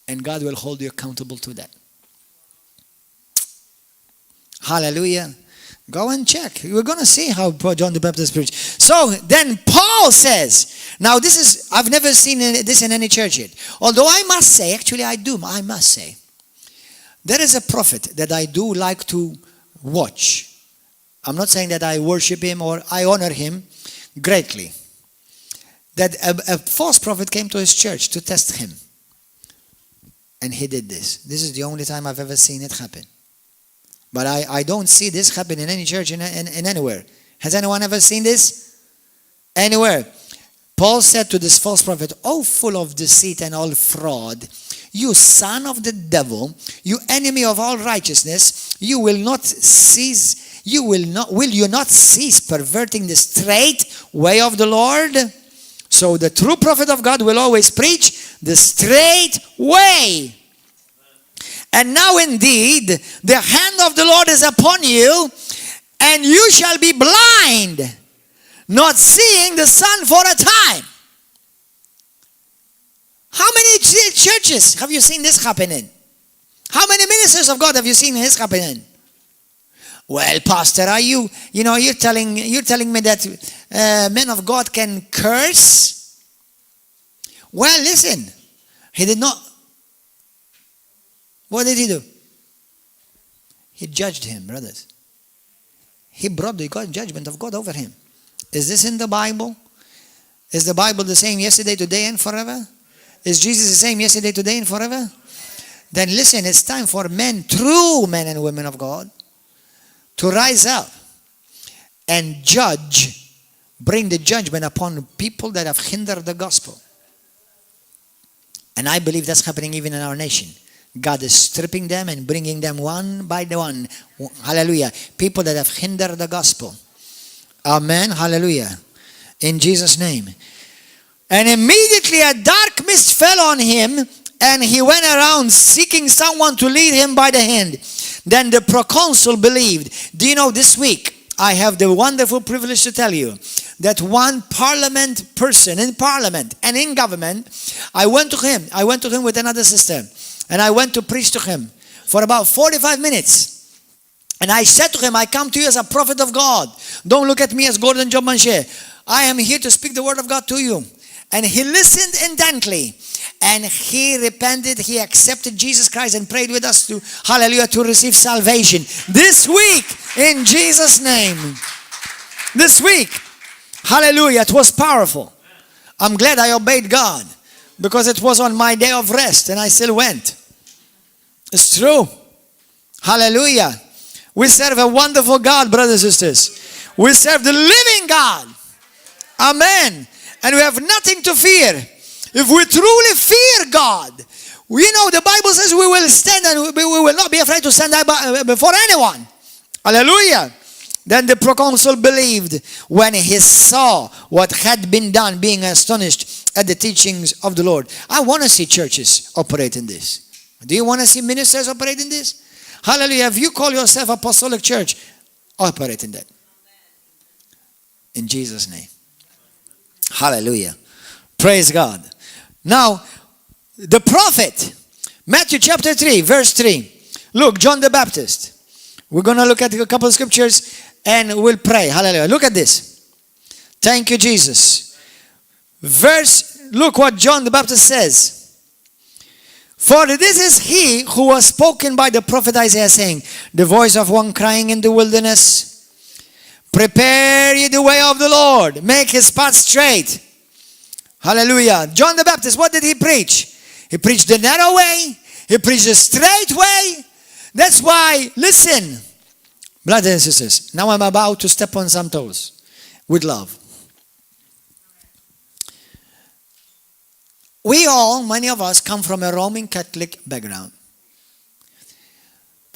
And God will hold you accountable to that. Hallelujah. Go and check. We're going to see how John the Baptist preached. So then Paul says, now I've never seen this in any church yet. Although I must say, I must say, there is a prophet that I do like to watch. I'm not saying that I worship him or I honor him greatly. That a false prophet came to his church to test him. And he did this. This is the only time I've ever seen it happen. But I don't see this happen in any church in anywhere. Has anyone ever seen this? Anywhere. Paul said to this false prophet, "Oh, full of deceit and all fraud, you son of the devil, you enemy of all righteousness, you will not cease perverting the straight way of the Lord? So the true prophet of God will always preach the straight way. And now indeed, the hand of the Lord is upon you, and you shall be blind, not seeing the sun for a time. How many churches have you seen this happening? How many ministers of God have you seen this happening? Well, Pastor, you're telling me that men of God can curse? Well, listen, he did not. What did he do? He judged him, brothers. He brought the judgment of God over him. Is this in the Bible? Is the Bible the same yesterday, today, and forever? Is Jesus the same yesterday, today, and forever? Then listen, it's time for men, true men and women of God, to rise up and judge, bring the judgment upon people that have hindered the gospel. And I believe that's happening even in our nation. God is stripping them and bringing them one by one. Hallelujah. People that have hindered the gospel. Amen. Hallelujah. In Jesus' name. And immediately a dark mist fell on him, and he went around seeking someone to lead him by the hand. Then the proconsul believed. Do you know, this week I have the wonderful privilege to tell you that one parliament person in parliament and in government, I went to him with another sister, and I went to preach to him for about 45 minutes. And I said to him, I come to you as a prophet of God. Don't look at me as Gordon John Manchè. I am here to speak the word of God to you. And he listened intently, and he repented. He accepted Jesus Christ and prayed with us to, hallelujah, to receive salvation this week in Jesus' name. This week, hallelujah, it was powerful. I'm glad I obeyed God, because it was on my day of rest and I still went. It's true. Hallelujah. We serve a wonderful God, brothers and sisters. We serve the living God. Amen. And we have nothing to fear. If we truly fear God, the Bible says we will stand, and we will not be afraid to stand before anyone. Hallelujah. Then the proconsul believed when he saw what had been done, being astonished at the teachings of the Lord. I want to see churches operate in this. Do you want to see ministers operate in this? Hallelujah. If you call yourself apostolic church, operate in that. In Jesus' name. Hallelujah. Praise God. Now, the prophet, Matthew chapter 3, verse 3. Look, John the Baptist. We're going to look at a couple of scriptures and we'll pray. Hallelujah. Look at this. Thank you, Jesus. Look what John the Baptist says. For this is he who was spoken by the prophet Isaiah, saying, the voice of one crying in the wilderness, prepare ye the way of the Lord, make his path straight. Hallelujah. John the Baptist, what did he preach? He preached the narrow way. He preached the straight way. That's why, listen, brothers and sisters, now I'm about to step on some toes with love. Many of us come from a Roman Catholic background.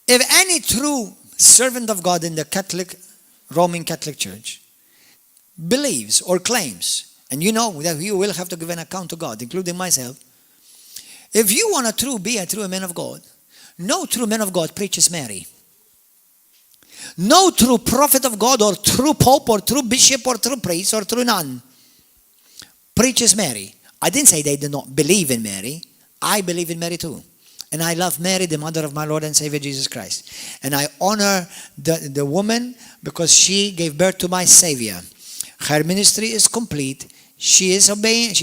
If any true servant of God in the Roman Catholic Church believes or claims, and you know that you will have to give an account to God, including myself. If you want to be a true man of God, no true man of God preaches Mary. No true prophet of God or true pope or true bishop or true priest or true nun preaches Mary. I didn't say they do not believe in Mary. I believe in Mary too. And I love Mary, the mother of my Lord and Savior Jesus Christ. And I honor the woman because she gave birth to my Savior. Her ministry is complete. She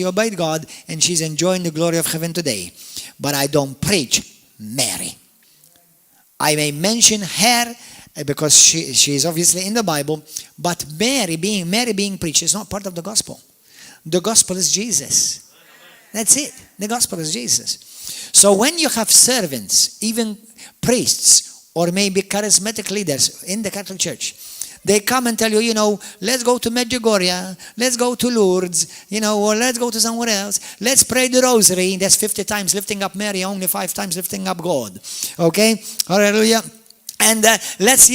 obeyed God, and she's enjoying the glory of heaven today. But I don't preach Mary. I may mention her because she is obviously in the Bible, but Mary being preached is not part of the gospel. The gospel is Jesus. That's it. The gospel is Jesus. So when you have servants, even priests, or maybe charismatic leaders in the Catholic Church, they come and tell you, let's go to Medjugorje, let's go to Lourdes, or let's go to somewhere else. Let's pray the rosary. That's 50 times lifting up Mary, only 5 times lifting up God. Okay? Hallelujah. And let's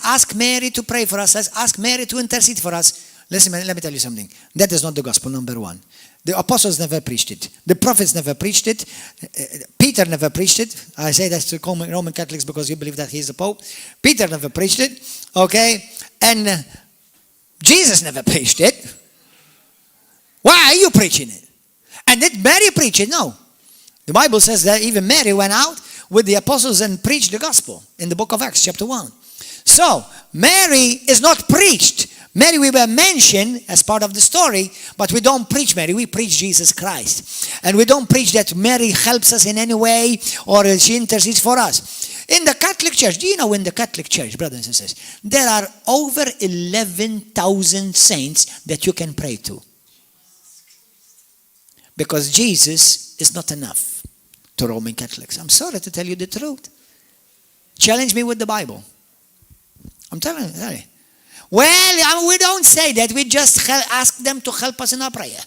ask Mary to pray for us. Let's ask Mary to intercede for us. Listen, let me tell you something. That is not the gospel, number one. The apostles never preached it. The prophets never preached it. Peter never preached it. I say that to Roman Catholics because you believe that he's the Pope. Peter never preached it. Okay? And Jesus never preached it. Why are you preaching it? And did Mary preach it? No. The Bible says that even Mary went out with the apostles and preached the gospel in the book of Acts, chapter 1. So, Mary is not preached. Mary, we were mentioned as part of the story, but we don't preach Mary, we preach Jesus Christ. And we don't preach that Mary helps us in any way or she intercedes for us. In the Catholic Church, do you know in the Catholic Church, brothers and sisters, there are over 11,000 saints that you can pray to. Because Jesus is not enough to Roman Catholics. I'm sorry to tell you the truth. Challenge me with the Bible. I'm telling you, sorry. Well, we don't say that. We just ask them to help us in our prayer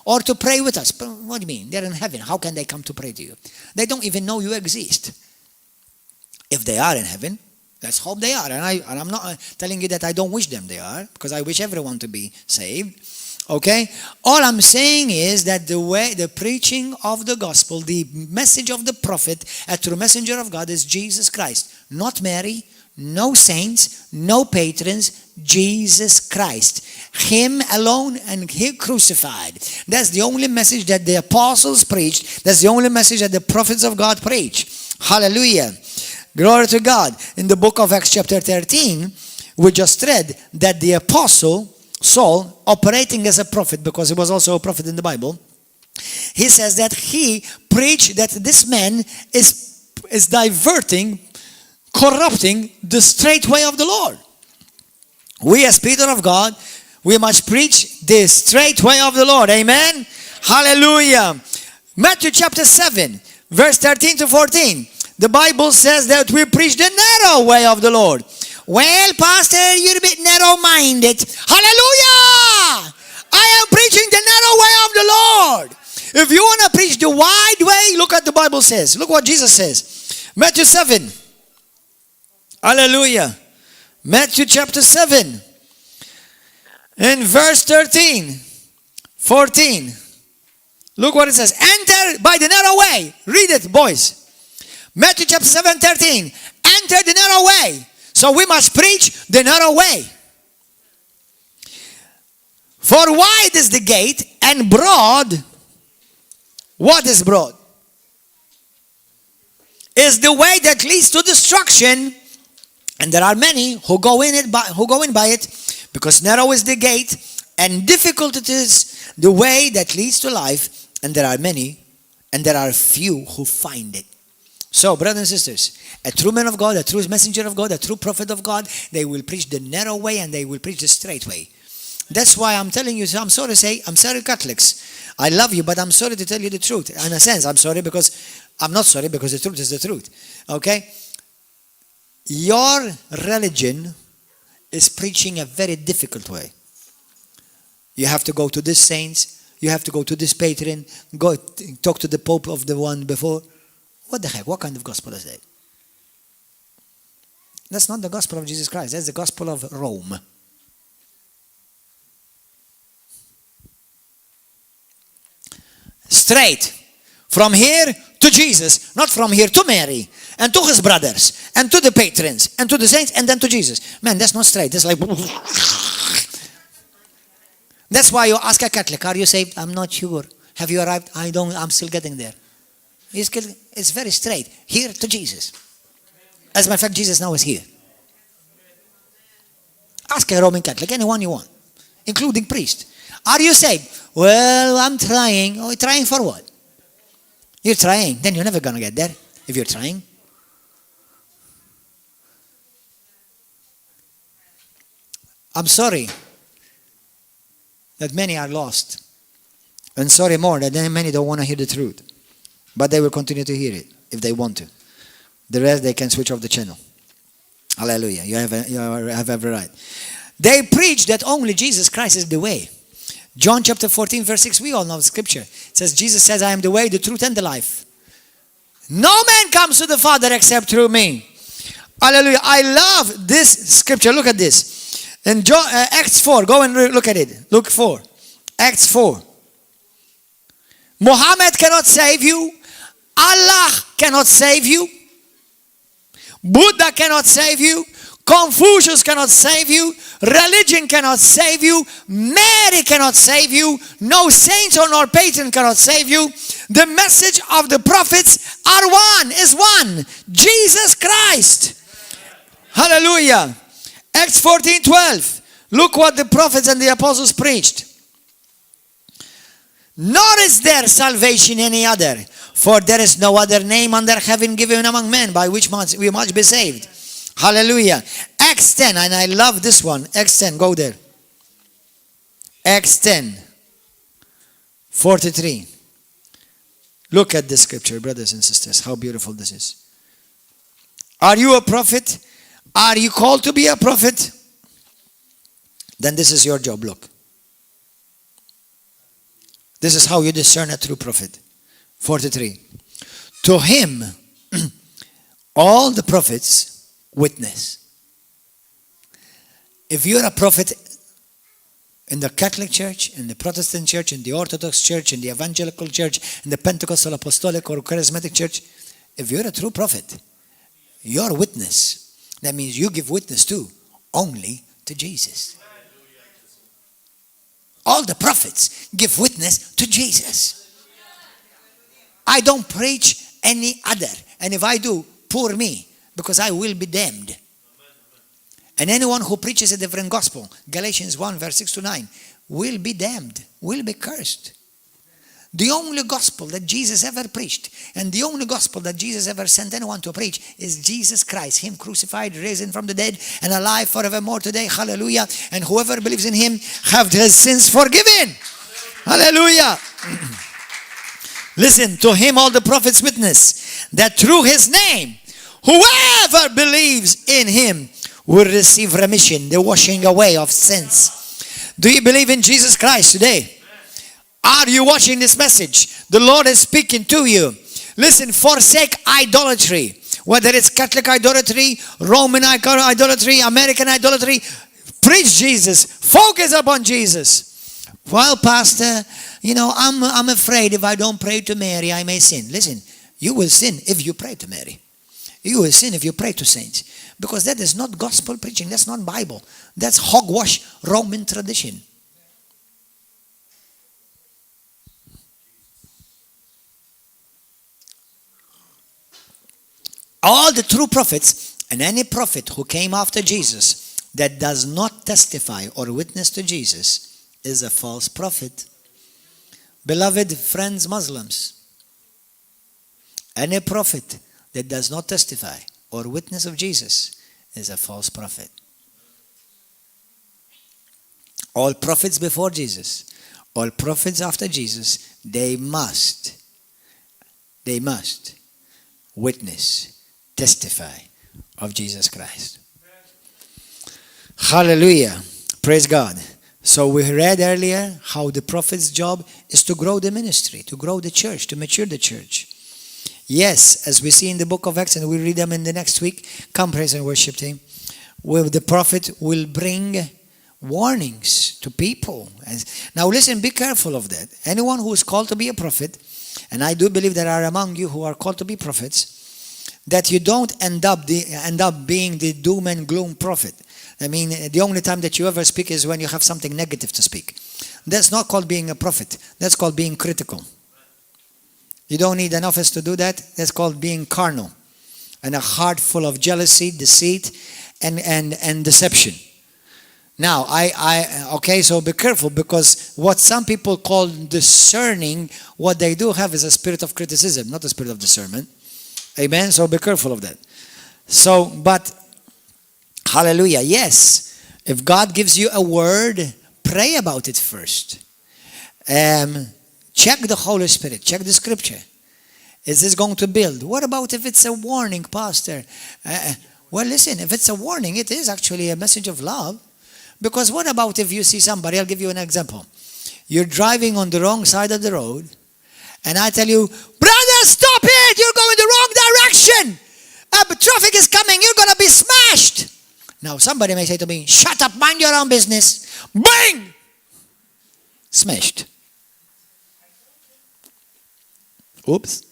or to pray with us. But what do you mean? They're in heaven. How can they come to pray to you? They don't even know you exist. If they are in heaven, let's hope they are. And I'm not telling you that I don't wish them they are, because I wish everyone to be saved. Okay? All I'm saying is that the preaching of the gospel, the message of the prophet, a true messenger of God is Jesus Christ. Not Mary, no saints, no patrons, Jesus Christ. Him alone and Him crucified. That's the only message that the apostles preached. That's the only message that the prophets of God preach. Hallelujah. Glory to God. In the book of Acts chapter 13, we just read that the apostle Saul, operating as a prophet, because he was also a prophet in the Bible, he says that he preached that this man is diverting, corrupting the straight way of the Lord. We as people of God, we must preach the straight way of the Lord. Amen? Hallelujah. Matthew chapter 7, verse 13 to 14. The Bible says that we preach the narrow way of the Lord. Well, Pastor, you're a bit narrow-minded. Hallelujah! I am preaching the narrow way of the Lord. If you want to preach the wide way, look what the Bible says. Look what Jesus says. Matthew 7. Hallelujah. Matthew chapter 7. In verse 13, 14. Look what it says. Enter by the narrow way. Read it, boys. Matthew chapter 7, 13. Enter the narrow way. So we must preach the narrow way. For wide is the gate and broad. What is broad? Is the way that leads to destruction, and there are many who go in by it, because narrow is the gate and difficult it is the way that leads to life, and there are many and there are few who find it. So, brothers and sisters, a true man of God, a true messenger of God, a true prophet of God, they will preach the narrow way and they will preach the straight way. That's why I'm telling you, I'm sorry to say, I'm sorry Catholics. I love you, but I'm sorry to tell you the truth. In a sense, I'm not sorry because the truth is the truth. Okay? Your religion is preaching a very difficult way. You have to go to this saints, you have to go to this patron, go talk to the Pope of the one before. What the heck? What kind of gospel is that? That's not the gospel of Jesus Christ. That's the gospel of Rome. Straight. From here to Jesus. Not from here to Mary. And to his brothers. And to the patrons. And to the saints. And then to Jesus. Man, that's not straight. That's like... That's why you ask a Catholic, are you saved? I'm not sure. Have you arrived? I'm still getting there. It's very straight. Here to Jesus. As a matter of fact, Jesus now is here. Ask a Roman Catholic, anyone you want, including priest. Are you saved? Well, I'm trying. Oh, trying for what? You're trying. Then you're never going to get there if you're trying. I'm sorry that many are lost. And sorry more that many don't want to hear the truth. But they will continue to hear it if they want to. The rest, they can switch off the channel. Hallelujah. You have every right. They preach that only Jesus Christ is the way. John chapter 14, verse 6, we all know the scripture. It says, Jesus says, I am the way, the truth, and the life. No man comes to the Father except through me. Hallelujah. I love this scripture. Look at this. In Acts 4, go and look at it. Look 4. Acts 4. Muhammad cannot save you. Allah cannot save you. Buddha cannot save you. Confucius cannot save you. Religion cannot save you. Mary cannot save you. No saint or no patron cannot save you. The message of the prophets is one. Jesus Christ. Hallelujah. Acts 14:12. Look what the prophets and the apostles preached. Nor is there salvation any other, for there is no other name under heaven given among men by which we must be saved. Hallelujah. Acts 10, and I love this one. Acts 10, go there. Acts 10, 43. Look at this scripture, brothers and sisters, how beautiful this is. Are you a prophet? Are you called to be a prophet? Then this is your job, look. This is how you discern a true prophet. 43. To him, all the prophets witness. If you're a prophet in the Catholic Church, in the Protestant Church, in the Orthodox Church, in the Evangelical Church, in the Pentecostal, Apostolic, or Charismatic Church, if you're a true prophet, you're a witness. That means you give witness to only to Jesus. All the prophets give witness to Jesus. I don't preach any other. And if I do, poor me, because I will be damned. And anyone who preaches a different gospel, Galatians 1 verse 6 to 9, will be damned, will be cursed. The only gospel that Jesus ever preached, and the only gospel that Jesus ever sent anyone to preach, is Jesus Christ, him crucified, risen from the dead, and alive forevermore today. Hallelujah. And whoever believes in him have his sins forgiven. Hallelujah. Listen, to him all the prophets witness that through his name, whoever believes in him will receive remission, the washing away of sins. Do you believe in Jesus Christ today? Are you watching this message? The Lord is speaking to you. Listen, forsake idolatry. Whether it's Catholic idolatry, Roman idolatry, American idolatry, preach Jesus. Focus upon Jesus. Well, Pastor, I'm afraid if I don't pray to Mary, I may sin. Listen, you will sin if you pray to Mary. You will sin if you pray to saints. Because that is not gospel preaching. That's not Bible. That's hogwash Roman tradition. All the true prophets, and any prophet who came after Jesus that does not testify or witness to Jesus is a false prophet. Beloved friends, Muslims, any prophet that does not testify or witness of Jesus is a false prophet. All prophets before Jesus, all prophets after Jesus, they must witness, testify of Jesus Christ. Hallelujah. Praise God. So we read earlier how the prophet's job is to grow the ministry, to grow the church, to mature the church. Yes, as we see in the book of Acts, and we read them in the next week, come praise and worship team, where the prophet will bring warnings to people. Now listen, be careful of that. Anyone who is called to be a prophet, and I do believe there are among you who are called to be prophets, that you don't end up being the doom and gloom prophet. I mean, the only time that you ever speak is when you have something negative to speak. That's not called being a prophet. That's called being critical. You don't need an office to do that. That's called being carnal. And a heart full of jealousy, deceit, and deception. Now, okay, so be careful, because what some people call discerning, what they do have is a spirit of criticism, not a spirit of discernment. Amen? So be careful of that. So, but, hallelujah, yes, if God gives you a word, pray about it first. Check the Holy Spirit, check the scripture. Is this going to build? What about if it's a warning, Pastor? Well, listen, if it's a warning, it is actually a message of love. Because what about if you see somebody, I'll give you an example. You're driving on the wrong side of the road, and I tell you, brother, stop it, you're going the wrong direction. Traffic is coming, you're going to be smashed. Now, somebody may say to me, shut up, mind your own business. Bang! Smashed. Oops.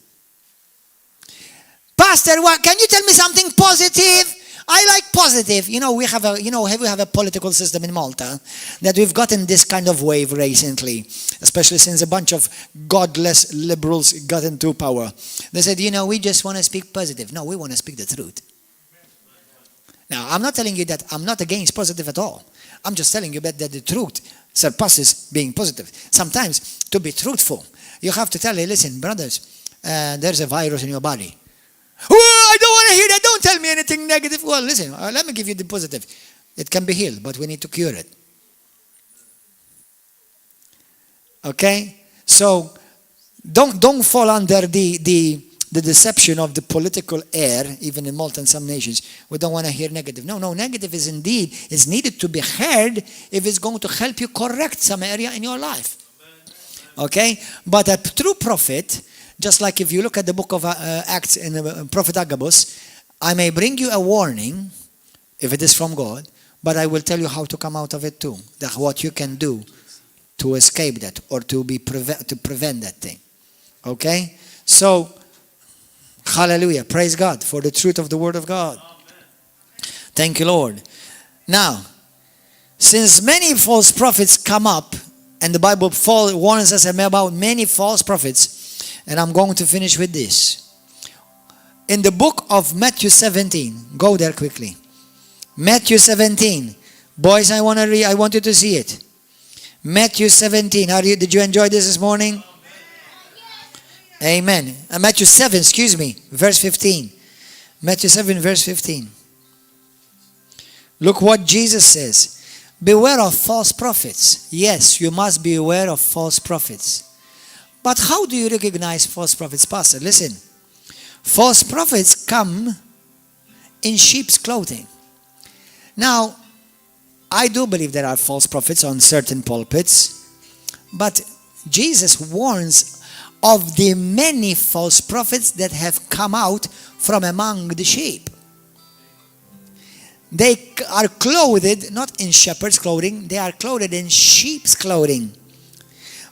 Pastor, what, can you tell me something positive? I like positive. We have a political system in Malta that we've gotten this kind of wave recently, especially since a bunch of godless liberals got into power. They said, we just want to speak positive. No, we want to speak the truth. Now, I'm not telling you that I'm not against positive at all. I'm just telling you that the truth surpasses being positive. Sometimes, to be truthful, you have to tell you, listen, brothers, there's a virus in your body. Oh, I don't want to hear that. Don't tell me anything negative. Well, listen, let me give you the positive. It can be healed, but we need to cure it. Okay? So, don't fall under the deception of the political air, even in Malta and some nations. We don't want to hear negative. No, negative is needed to be heard if it's going to help you correct some area in your life. Okay? But a true prophet, just like if you look at the book of Acts in the prophet Agabus, I may bring you a warning, if it is from God, but I will tell you how to come out of it too. That's what you can do to escape that or to prevent that thing. Okay? So, hallelujah. Praise God for the truth of the word of God. Thank you, Lord. Now, since many false prophets come up, and the Bible warns us about many false prophets, and I'm going to finish with this. In the book of Matthew 17, go there quickly. Matthew 17. Boys, I want you to see it. Matthew 17. Did you enjoy this morning? Amen. Matthew 7, verse 15. Matthew 7, verse 15. Look what Jesus says. Beware of false prophets. Yes, you must be aware of false prophets. But how do you recognize false prophets, Pastor? Listen. False prophets come in sheep's clothing. Now, I do believe there are false prophets on certain pulpits, but Jesus warns of the many false prophets that have come out from among the sheep. They are clothed, not in shepherd's clothing, they are clothed in sheep's clothing.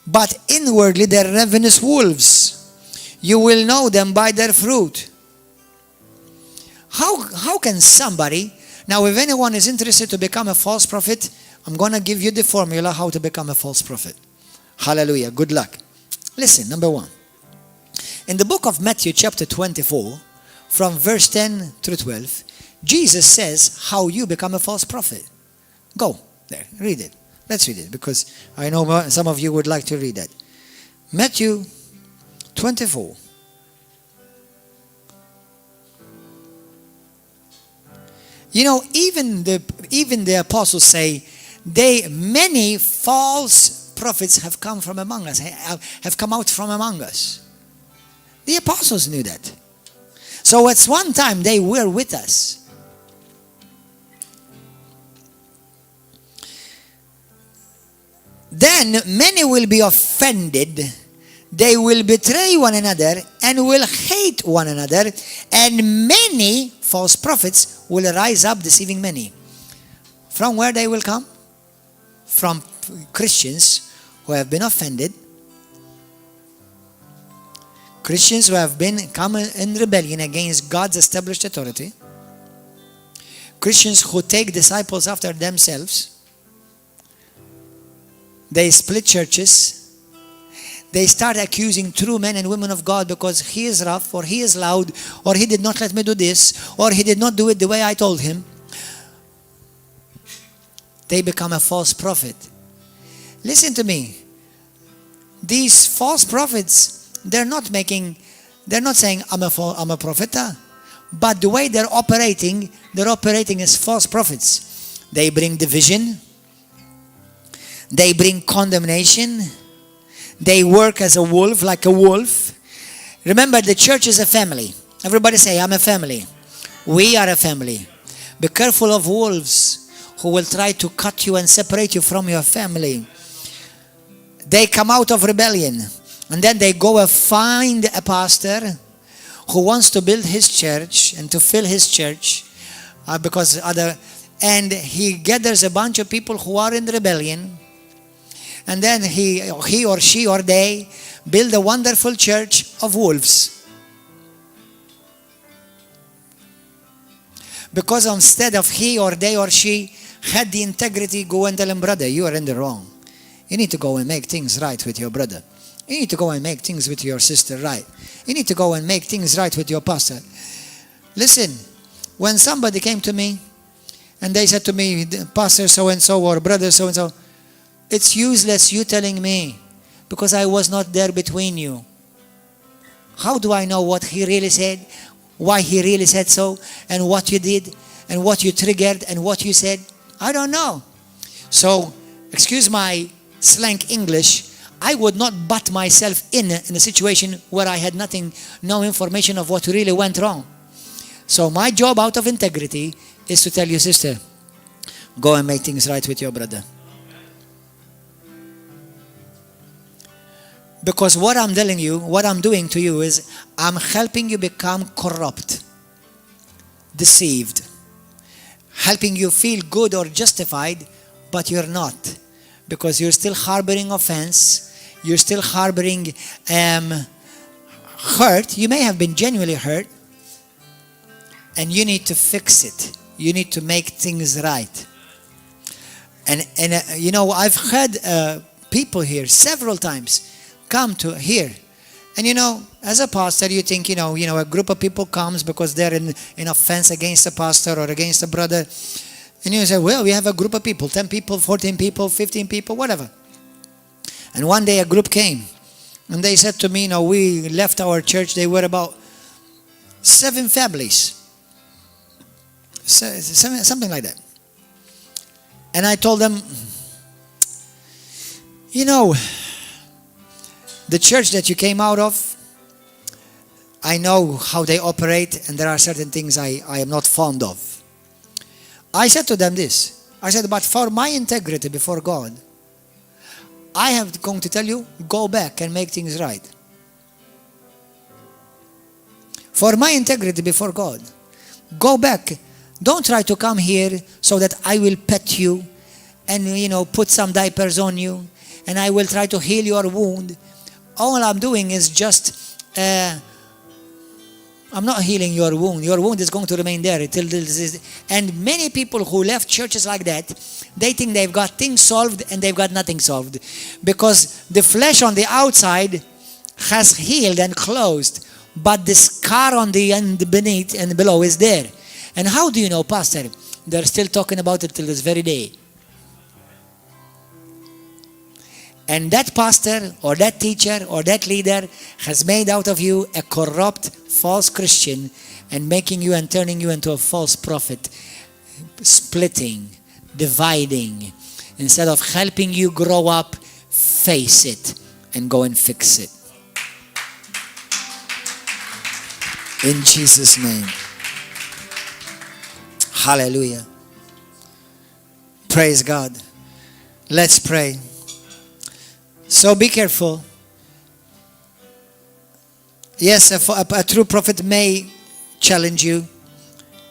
But inwardly they're ravenous wolves. You will know them by their fruit. How can somebody, now if anyone is interested to become a false prophet, I'm going to give you the formula how to become a false prophet. Hallelujah. Good luck. Listen, number one. In the book of Matthew chapter 24, from verse 10 through 12, Jesus says how you become a false prophet. Go there, read it. Let's read it because I know some of you would like to read that. Matthew 24. Even the apostles say, many false prophets have come from among us, have come out from among us. The apostles knew that. So at one time they were with us. Then many will be offended. They will betray one another and will hate one another. And many false prophets will rise up deceiving many. From where they will come? From Christians who have been offended. Christians who have come in rebellion against God's established authority. Christians who take disciples after themselves. They split churches. They start accusing true men and women of God because he is rough, or he is loud, or he did not let me do this, or he did not do it the way I told him. They become a false prophet. Listen to me. These false prophets, they're not saying I'm a prophet, but the way they're operating as false prophets. They bring division. They bring condemnation. They work as a wolf, like a wolf. Remember, the church is a family. Everybody say, I'm a family. We are a family. Be careful of wolves who will try to cut you and separate you from your family. They come out of rebellion, and then they go and find a pastor who wants to build his church and to fill his church and he gathers a bunch of people who are in rebellion, and then he or she or they build a wonderful church of wolves. Because instead of he or they or she had the integrity, go and tell him, brother, you are in the wrong. You need to go and make things right with your brother. You need to go and make things with your sister right. You need to go and make things right with your pastor. Listen, when somebody came to me and they said to me, pastor so-and-so or brother so-and-so, it's useless you telling me because I was not there between you. How do I know what he really said, why he really said so, and what you did, and what you triggered, and what you said? I don't know. So, excuse my slang English, I would not butt myself in a situation where I had no information of what really went wrong. So my job out of integrity is to tell you, sister, go and make things right with your brother. Because what I'm telling you, what I'm doing to you is I'm helping you become corrupt, deceived, helping you feel good or justified, but you're not. Because you're still harboring offense, you're still harboring hurt. You may have been genuinely hurt, and you need to fix it. You need to make things right. And you know, I've had people here several times come to here. And you know, as a pastor, you think, you know, a group of people comes because they're in offense against a pastor or against a brother. And you say, well, we have a group of people, 10 people, 14 people, 15 people, whatever. And one day a group came and they said to me, you know, we left our church, they were about 7 families. Something like that. And I told them, you know, the church that you came out of, I know how they operate, and there are certain things I am not fond of. I said to them this. I said, but for my integrity before God, I have going to tell you, go back and make things right. For my integrity before God, go back. Don't try to come here so that I will pet you and, you know, put some diapers on you and I will try to heal your wound. All I'm doing is just, I'm not healing your wound. Your wound is going to remain there until this is. And many people who left churches like that, they think they've got things solved and they've got nothing solved. Because the flesh on the outside has healed and closed, but the scar on the end beneath and below is there. And how do you know, Pastor? They're still talking about it till this very day. And that pastor or that teacher or that leader has made out of you a corrupt, false Christian and making you and turning you into a false prophet, splitting, dividing. Instead of helping you grow up, face it and go and fix it. In Jesus' name. Hallelujah. Praise God. Let's pray. So be careful. Yes, a true prophet may challenge you.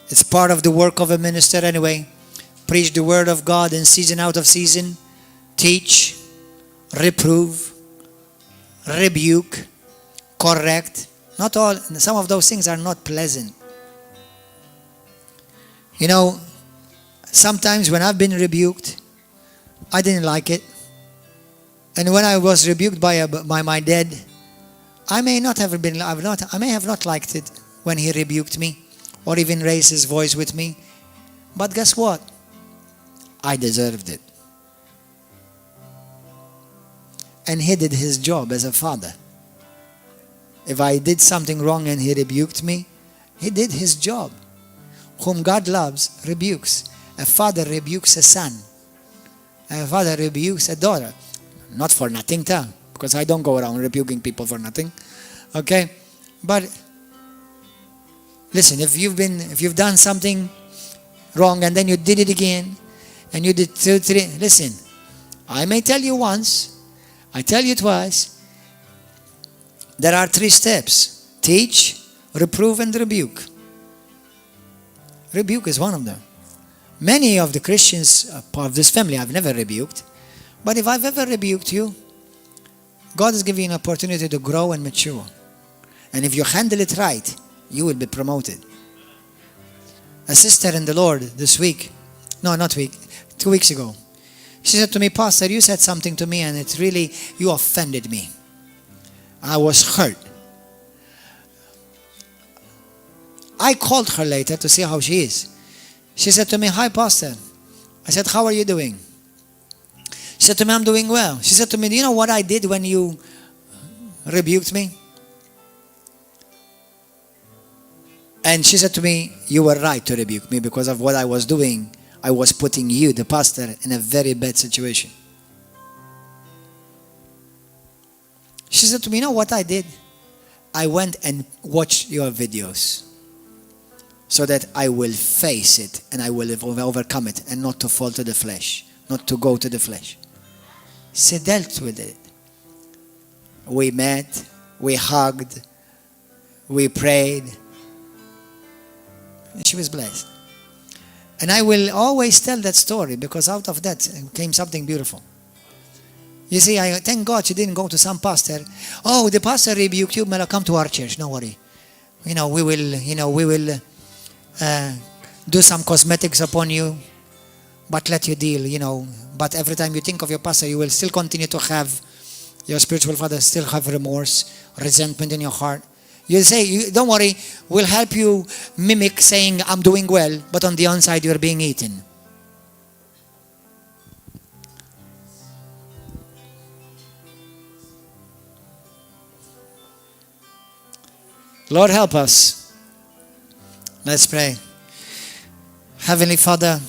It's part of the work of a minister anyway. Preach the word of God in season, out of season. Teach, reprove, rebuke, correct. Not all, some of those things are not pleasant. You know, sometimes when I've been rebuked, I didn't like it. And when I was rebuked by my dad, I may have not liked it when he rebuked me or even raised his voice with me. But guess what? I deserved it. And he did his job as a father. If I did something wrong and he rebuked me, he did his job. Whom God loves, rebukes. A father rebukes a son. A father rebukes a daughter. Not for nothing, because I don't go around rebuking people for nothing. Okay? But listen, if you've done something wrong and then you did it again, and you did 2, 3, listen, I may tell you once, I tell you twice, there are 3 steps. Teach, reprove and rebuke. Rebuke is one of them. Many of the Christians of this family I've never rebuked. But if I've ever rebuked you, God is giving you an opportunity to grow and mature. And if you handle it right, you will be promoted. A sister in the Lord this week, 2 weeks ago, she said to me, Pastor, you said something to me and it really, you offended me. I was hurt. I called her later to see how she is. She said to me, hi, Pastor. I said, how are you doing? She said to me, I'm doing well. She said to me, do you know what I did when you rebuked me? And she said to me, you were right to rebuke me because of what I was doing. I was putting you, the pastor, in a very bad situation. She said to me, you know what I did? I went and watched your videos so that I will face it and I will overcome it and not to fall to the flesh, not to go to the flesh. She dealt with it. We met, we hugged, we prayed. She was blessed. And I will always tell that story because out of that came something beautiful. You see, I thank God she didn't go to some pastor. Oh, the pastor rebuked you, Mela, come to our church. Don't worry. We will do some cosmetics upon you, but let you deal, But every time you think of your pastor, you will still continue to have, your spiritual father still have remorse, resentment in your heart. You'll say, don't worry, we'll help you mimic saying, I'm doing well, but on the inside you're being eaten. Lord, help us. Let's pray. Heavenly Father,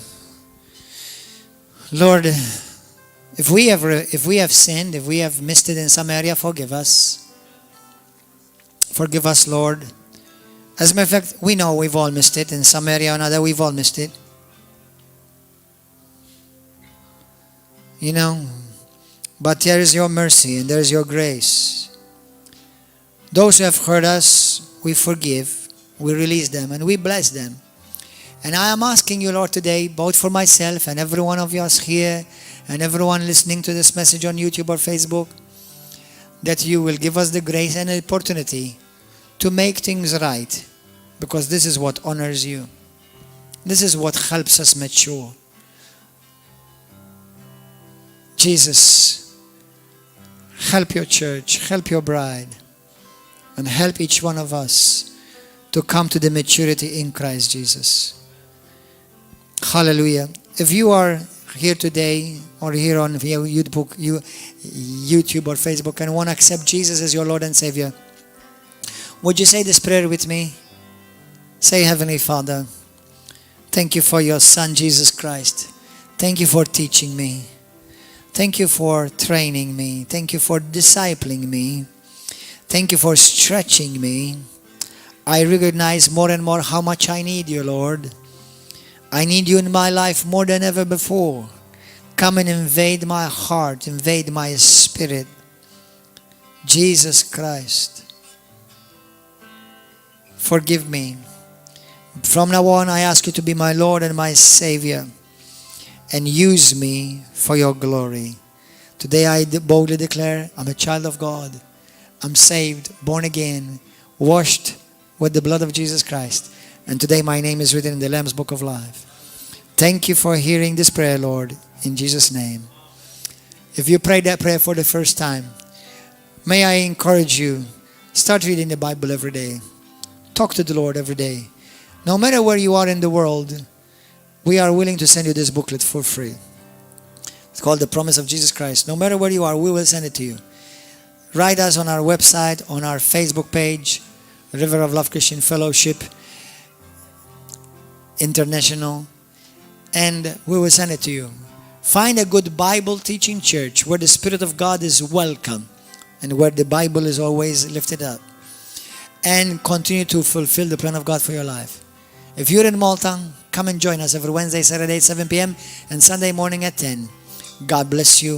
Lord, if we have sinned, if we have missed it in some area, forgive us. Forgive us, Lord. As a matter of fact, we know we've all missed it. In some area or another, we've all missed it. But there is your mercy and there is your grace. Those who have hurt us, we forgive, we release them, and we bless them. And I am asking you, Lord, today, both for myself and every one of us here, and everyone listening to this message on YouTube or Facebook, that you will give us the grace and the opportunity to make things right, because this is what honors you. This is what helps us mature. Jesus, help your church, help your bride, and help each one of us to come to the maturity in Christ Jesus. Hallelujah. If you are here today or here on YouTube or Facebook and want to accept Jesus as your Lord and Savior, would you say this prayer with me? Say, Heavenly Father, thank you for your Son, Jesus Christ. Thank you for teaching me. Thank you for training me. Thank you for discipling me. Thank you for stretching me. I recognize more and more how much I need you, Lord. I need you in my life more than ever before. Come and invade my heart, invade my spirit. Jesus Christ, forgive me. From now on, I ask you to be my Lord and my Savior and use me for your glory. Today I boldly declare I'm a child of God. I'm saved, born again, washed with the blood of Jesus Christ. And today my name is written in the Lamb's Book of Life. Thank you for hearing this prayer, Lord, in Jesus' name. If you prayed that prayer for the first time, may I encourage you, start reading the Bible every day. Talk to the Lord every day. No matter where you are in the world, we are willing to send you this booklet for free. It's called The Promise of Jesus Christ. No matter where you are, we will send it to you. Write us on our website, on our Facebook page, River of Love Christian Fellowship International, and we will send it to you. Find a good Bible teaching church where the Spirit of God is welcome and where the Bible is always lifted up, and continue to fulfill the plan of God for your life. If you're in Malta, come and join us every Wednesday, Saturday at 7 p.m. and Sunday morning at 10. God bless you.